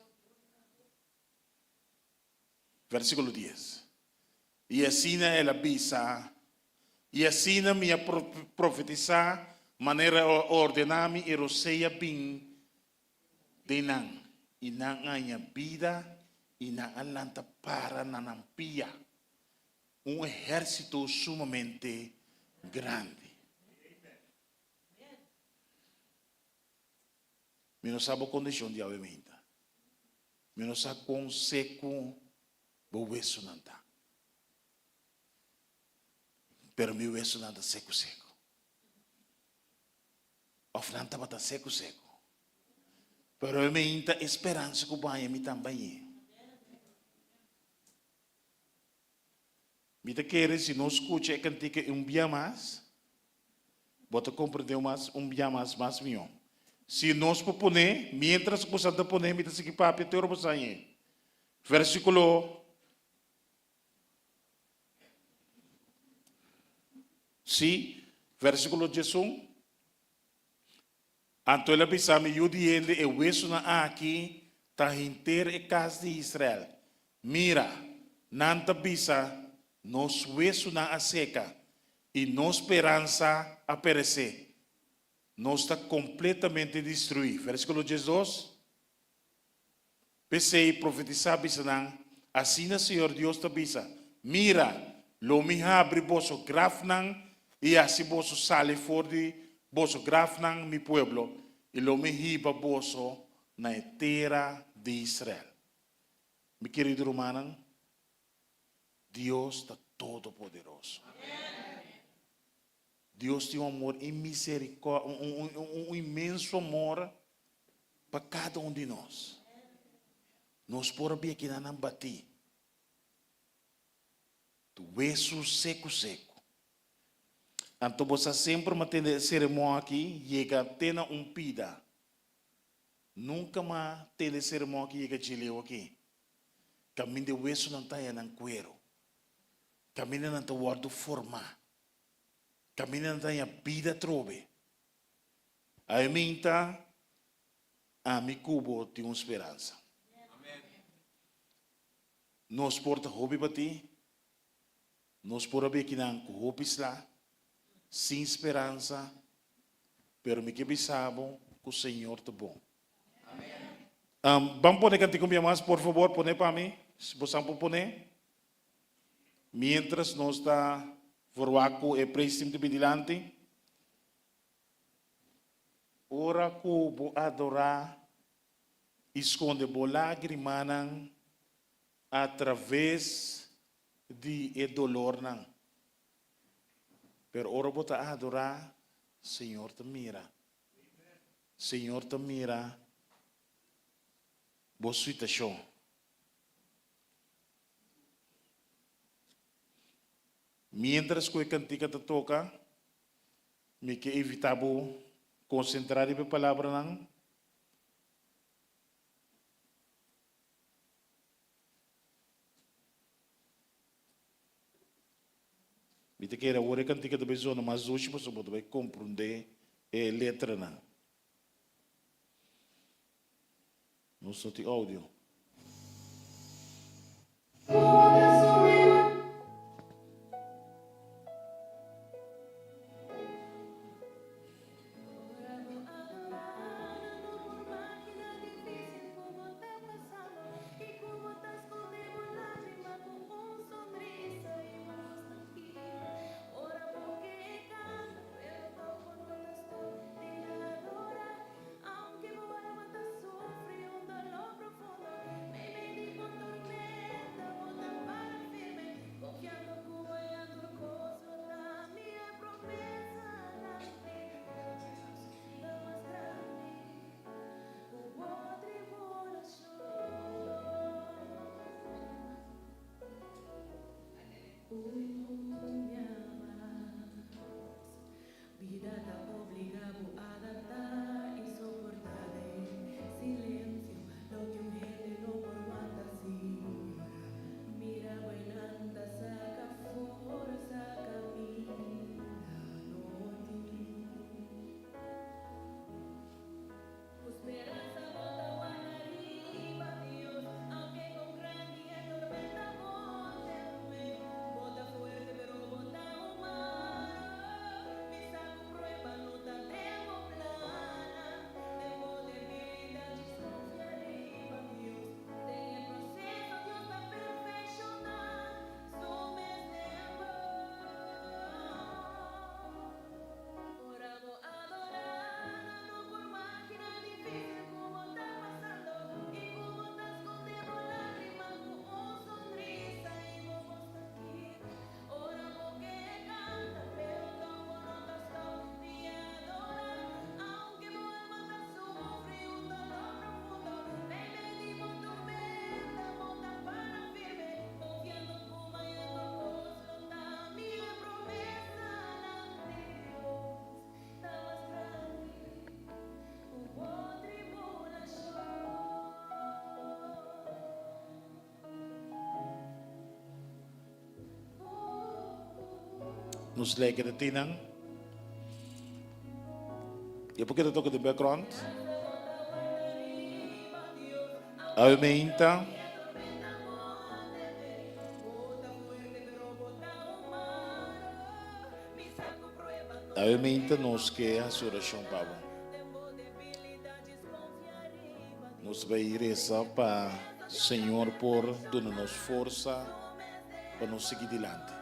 Versículo 10. E assim ela bisa. E assim me profetizar. Maneira ordenar-me e roseia bem de não. E não ganha vida e não alanta para não pia. Exército sumamente grande. Eu não sabe a condição de avivamento. Eu não sabe quão seco o hueso não está. Pero meu hueso não está seco. Of não estava seco. Pero eu me inta esperança que o banho me também. Me te quer se não escute que antiga dia mais, bota compreender mais dia mais meu. Se nós poner, mientras que você poner, me dá papi, te oro aí. Versículo 11. Anto ele pensava, eu diende e hueso na aqui, ta inter e casa de Israel. Mira, nanta bisa, nos hueso na a seca, e nos esperança a perecer. Nos está completamente destruído. Versículo 12. Pensei, profetizar, bisa assim o Senhor Deus te bisa. Mira, lo me abre vosso grafnan, e assim vosso sale fora vosso grafnan mi pueblo, e lo me hiba vosso na terra de Israel. Mi querido hermano, Deus está todo poderoso. Deus tem um amor e misericórdia, um imenso amor para cada um de nós. Nós podemos ver que não bater. Do hueso seco. Então você sempre mantém a cerimônia aqui, chega a ter pida. Nunca mais tem a cerimônia que chega a Chile aqui. Caminho de hueso não está em cuero. Caminho não está guardo formar. Caminho não está em vida trove. A minha a mi cubo tem uma esperança. Nós porta hobby bati. Nós podemos ver que não hobbies lá. Sem esperança, pero me que pensamos que o Senhor está bom. Vamos poner cantigo mais, por favor, poner para mim, se você pode poner. Mientras nós está forwaco e prestim de vigilante, ora cubo adorar, esconde bolagrimanan através de dolor não. Pero ora bota adorar, Senhor te mira. Senhor te mira. Boa situação. Mientras que a cantica te toca, me que evitabo concentrar em palavra não. Mita que era hora cantica da pessoa, mas hoje você pode compreender a letra não. Não só tem áudio. Aunque vuelva a sufrir un dolor profundo. nos leggen de tinan. Je porque eu toco de background. Aumenta. Aumenta nos que a sua oração para nos vai rezar para Senhor por dando-nos força para nos seguir adiante.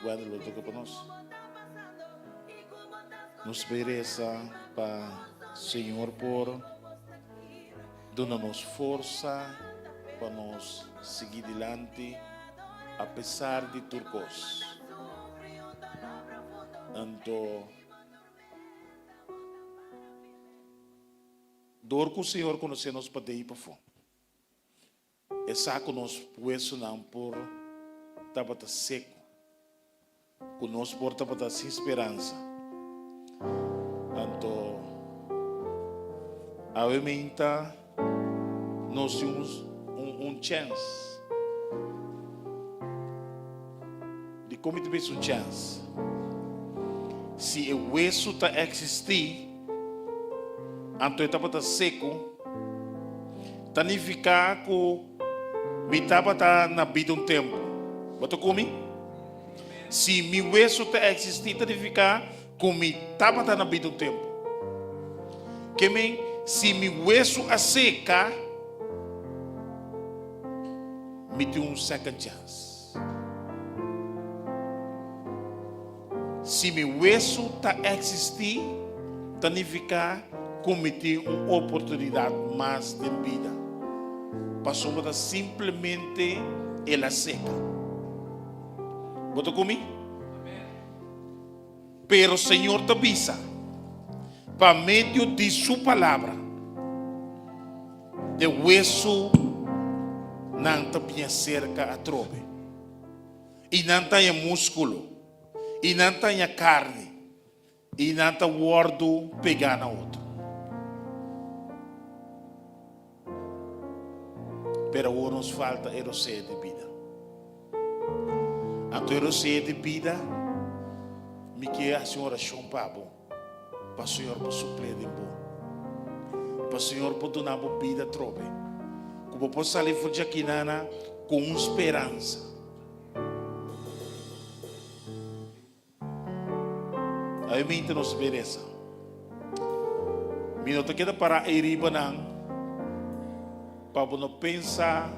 Guarda-lo toca para nós. Nos vai rezar para Senhor por dando-nos força para nos seguir adiante apesar de turcos. Então, dor que o Senhor conhece-nos para ir para fora. Essa que nós puesto não por tabata seco, que nós por tabata sem esperança. Então, aumenta nós temos chance de como te ves chance. Se o hueso está existir, então está seco, significa que me está na vida um tempo. Bota comigo? Se meu hueso está existir, significa que me está na vida um tempo. Que me se meu hueso a seca, me tem second chance. Se meu hueso está existir, significa que me tem uma oportunidade mais de vida. Passou simplesmente ela seca. Bota comigo? Pero o Senhor te avisa, para meio de sua palavra, de hueso não está bem cerca a trove, e não tem músculo, e não tem carne, e não está guardo pegar na outro. Pero o nos falta é o sede de vida. Então o sede de vida, me quer a senhora chompabo, para o Senhor por suprir de bom, para o Senhor por donar uma vida trove. Como posso sair fora aqui nana com esperança. Aí me nos beleza. Me não queda para ir banang, para não pensar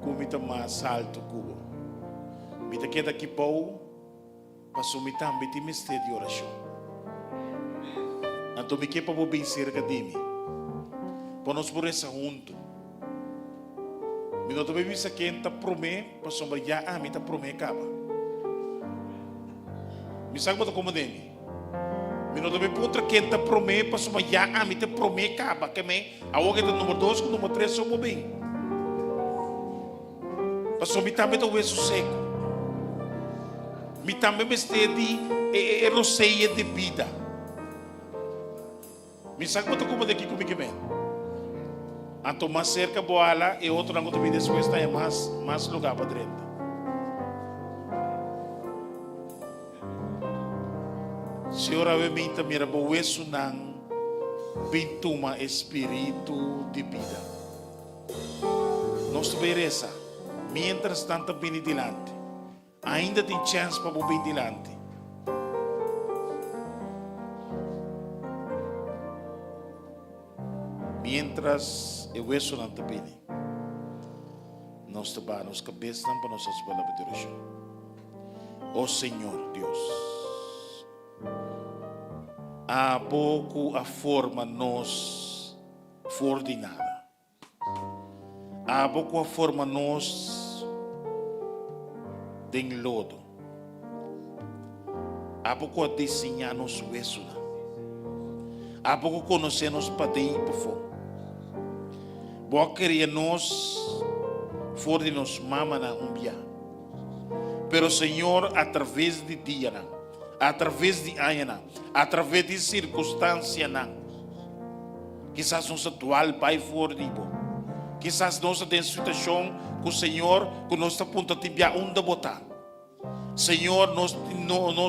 como está mais alto cubo. Me queda aqui pau, para sumir também tem mistério de oração. Então me quer para bem cerca de mim, para nós por essa junto. Me não também visa quem está promê, para sombra já me está promê acaba. Me sabe como dele. Me não também outra quem está promê, para sombra já me está promê acaba. Que me a outra número 2 com número 3 somos bem. Para sombra também está o isso seco. Me também me estende roceia de vida. Me sabe como daqui comigo bem. Anto mais cerca boala e outro não também depois está mais lugar para dentro. Senhor, eu me mira bo isso não pintuma espírito de vida. Nós veremos, mientras tanto bem dilante, ainda tem chance para bem dilante. Mientras eu vejo na tabela, nós trabalhamos cabeça para nossas palavras de oração. Ó Senhor Deus, há pouco a forma nos ordenada, há pouco a forma nos tem lodo, há pouco a desenhar nos huesos, há pouco conhecer nos para ir para fora. Boa queria nós for de nos mama na umbia. Pero Senhor, através de dia, através de anos, através de circunstâncias, quizás nosso atual pai for de bo, Quizás nós temos situação com o Senhor, que nós está ponto de enviar botar. Senhor, nós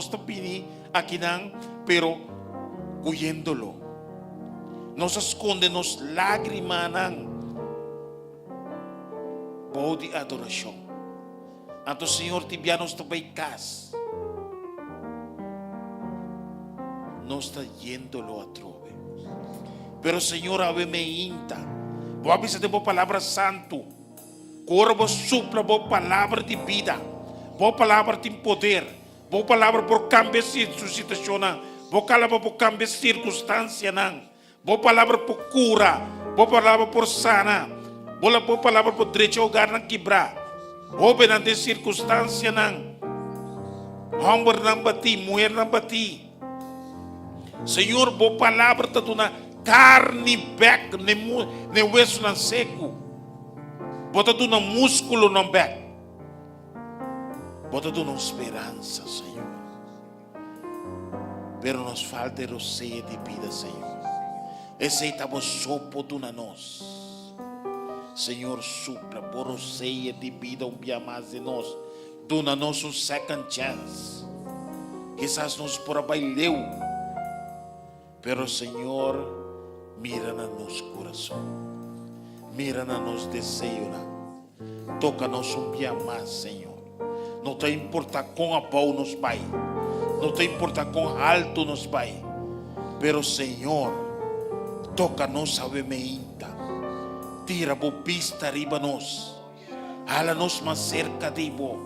está pedindo aqui não, pero cuyéndolo. Nós esconde nos lágrimas não. Pode adoração. Então, Senhor, tibia nós também casa. Nós está yéndolo a trove. Pero, Senhor, ave me inta. Vou avisar de boa palavra santo. Corvo supla boa palavra de vida. Boa palavra de poder. Boa palavra por cambiar sua situação. Boa palavra por cambiar circunstância. Boa palavra por cura. Boa palavra por sana. Boa palavra por direito ao lugar na quebrar. Boa na circunstância. Homem não bati, mulher não bati. Senhor, boa palavra está na carne back, ne hueso não seco. Bota tu no músculo não back. Bota tu na esperança, Senhor. Pero nos falta o seio de vida, Senhor. Esse estamos sopo tu na nós. Senhor, supla por o seio de vida dia mais de nós. Tu na nós second chance. Quizás nos por abaileu. Pero, Senhor, mira na nosso coração. Mira na nosso desejo. Toca-nos dia mais, Senhor. Não te importa com a pau nos vai. Não te importa com alto nos vai. Pero, Senhor, toca-nos suavemente. Tira a pista arriba nós. Hala-nos mais cerca de vós.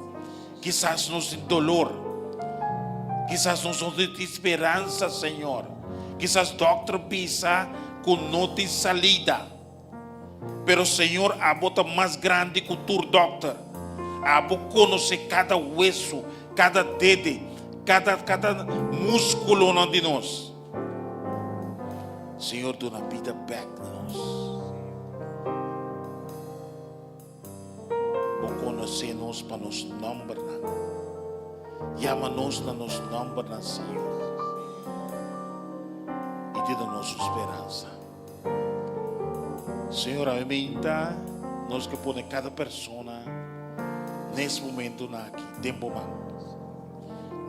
Quizás nos em dolor. Quizás nos de esperança, Senhor. Quizás doctor pisa com não tem salida. Pero, Senhor, a bota mais grande que o tour doctor. A boca conhece cada hueso, cada dedo, cada músculo de nós. Senhor, dá uma vida back a nós. Vou conhecer-nos para nos nombrar. Chama-nos na nos nombrar, Senhor. E te dá nossa esperança. Senhor, aumenta nós que põe cada pessoa nesse momento aqui, tempo mal.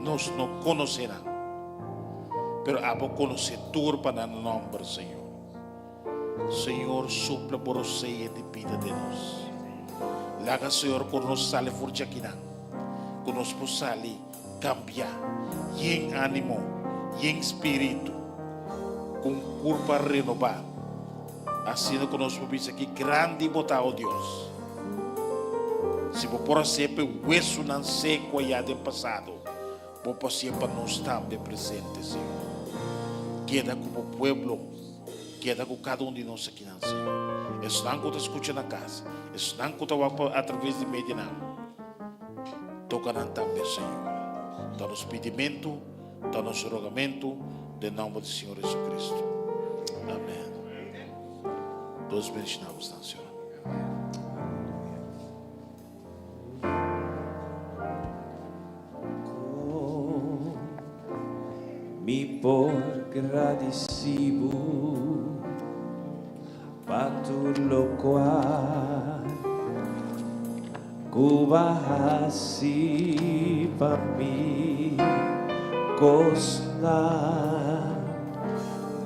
Nós não conhecerão, pero a conhecer tudo para o nome, Senhor. Senhor, supla por o seio de vida de nós. Laga, Senhor, que nós sale forte aqui, que nós possa cambiar, e em ânimo, e em espírito, com corpo renovado. Assim que nós podemos aqui grande botar o Deus. Se por sempre o hueso não seco aí do passado, por sempre nós também presente, Senhor. Queda como pueblo, queda com cada de nós aqui, Senhor. Isso não que eu escuto na casa, isso não que eu estou através de mídia, não. Toca também, Senhor. Está nos pedimento, está nos rogamento, em nome do Senhor Jesus Cristo. Amém. Todos bendicionados, Senhor. Mi por agradecido para tu lo cual Cuba así para mí costa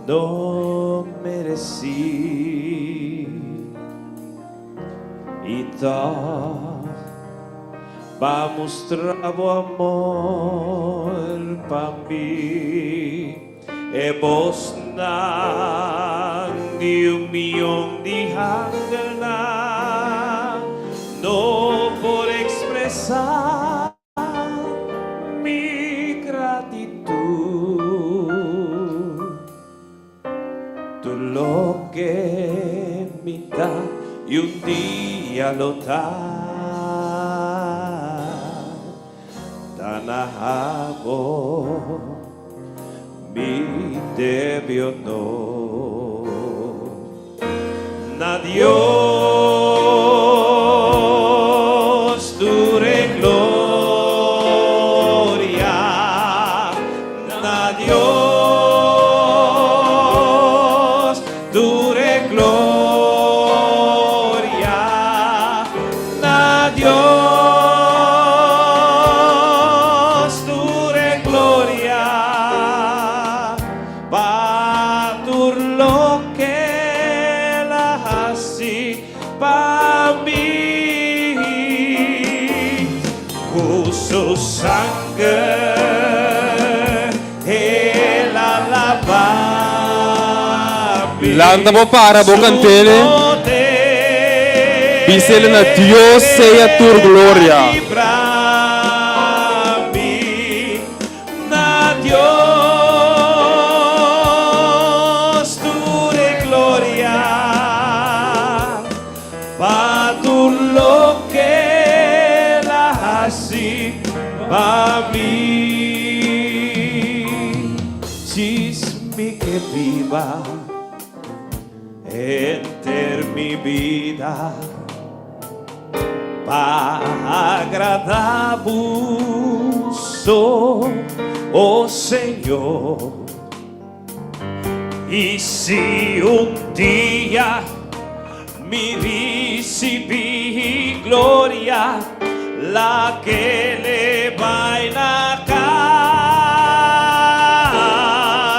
no merecí y tal va mostrar o amor para mí e vos y 1,000,000 de hangana no por expresar mi gratitud tú lo que me da y un día lo da Tanahabo mi debió no na Dios dure gloria na Dios dure gloria Landa mo para Su bocantele. poder Dísele a Dios sea tu gloria. librarme. Na Dios tu de gloria. Pa tu lo que la hace pa mí. Chisme que viva enter mi vida pa agradar vos, oh Señor. Y si un día mi recibí gloria, la que le va en la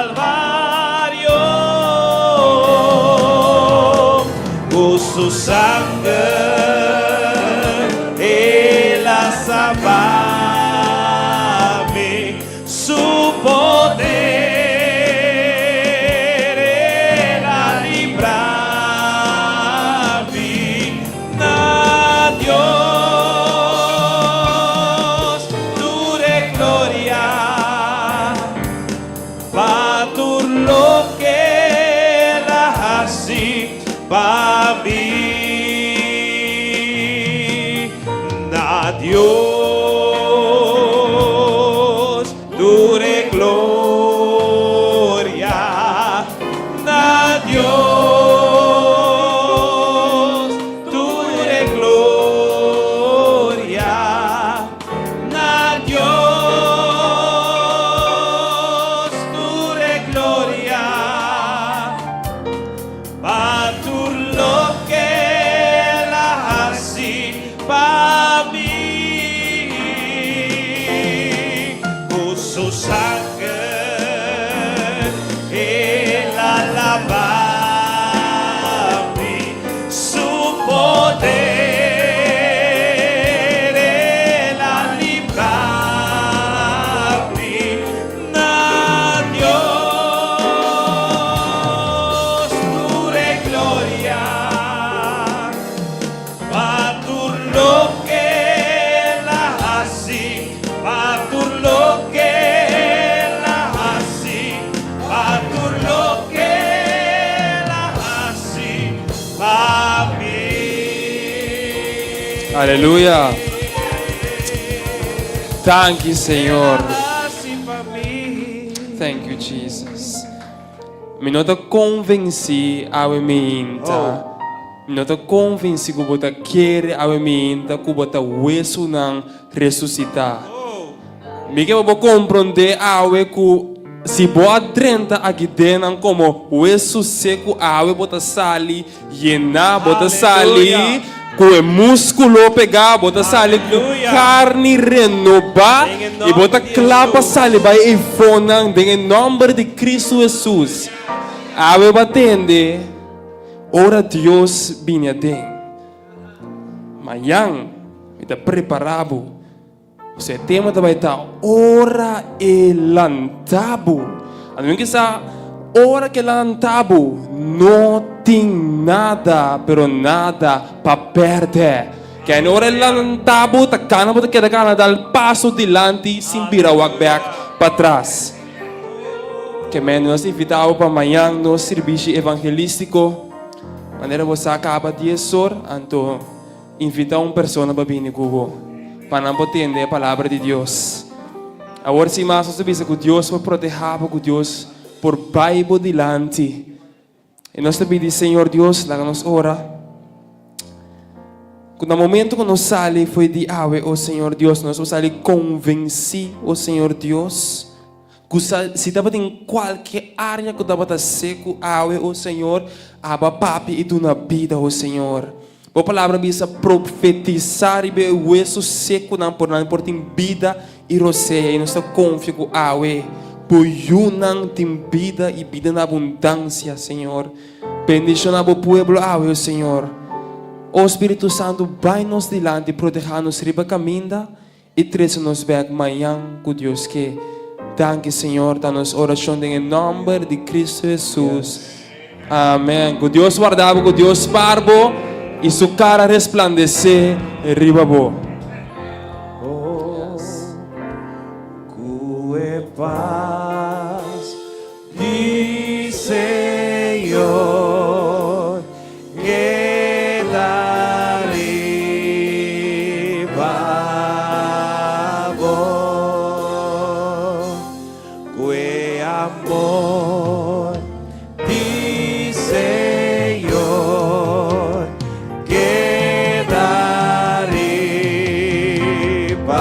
Calvario, con su sangre la salvarme, su poder la librarme. Na Dios tu de gloria, pa tu lo que la hace pa mí. Dios, tu de gloria, na Dios, tu de gloria, na Dios, tu de gloria, pa tu lo que la hace pa mí. Su sangre el alabarme, su poder el librarme. Na Dios tu de gloria, pa tu lo que la hace, pa tu lo que Aleluya. Thank you, Señor. Thank you, Jesus. Me nota convenci a minta. Me nota convenci que bota quer a minta que bota hueso não ressuscitar. Me que vou compreender awe que se boa 30 aqui dentro como hueso seco awe bota sali, llenar bota sali. Com o músculo pegar, bota sali com carne renovar e bota clapa sali vai e fonan em nome de Cristo Jesus. Ave batende, ora Deus vinha den. Manhã, está preparado. Você tema da vai estar ora e lantabo. A não que sa ora que lantabo não tem nada, pero nada para perder. Que a hora lantabo ta cana bota que da cana dal passo dilante sem virar o back para trás. Que nós invitamos para amanhã no serviço evangelístico. Maneira você acaba de horas, então invita uma pessoa para vir comigo para não entender a palavra de Deus. Agora se mais você pensa que Deus vai proteger, que Deus por Bible dilante. E nós te pedimos, Senhor Deus, dá-nos ora. Quando o momento que nós saímos foi de ave, oh Senhor Deus, nós saímos convenci, oh Senhor Deus, que se estava em qualquer área que estava seco, ave, oh Senhor, aba papi e tu na vida, oh Senhor. A palavra diz profetizar e ver o hueso seco não por ter vida e roceia, e nós confiamos, ave. Puyunan tem vida e vida na abundância, Senhor. Bendicionar o pueblo, oh Senhor. O Espírito Santo vai nos dilante, proteger-nos riba caminda e trazer-nos back amanhã com Deus que. Danke, Senhor, dá-nos oração em nome de Cristo Jesus. Amém. Que Deus guardava, que Deus parvo e sua cara resplandecer em ribabo. Que paz di Señor quedaré vos, que amor di Señor quedaré vos,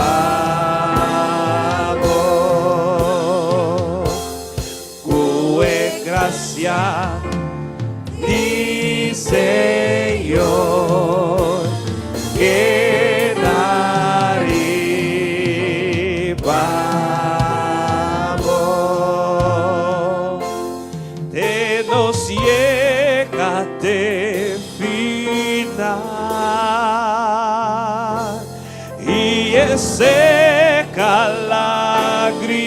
que gracia di Señor quedaré vos, te nos llega de final y es seca lágrima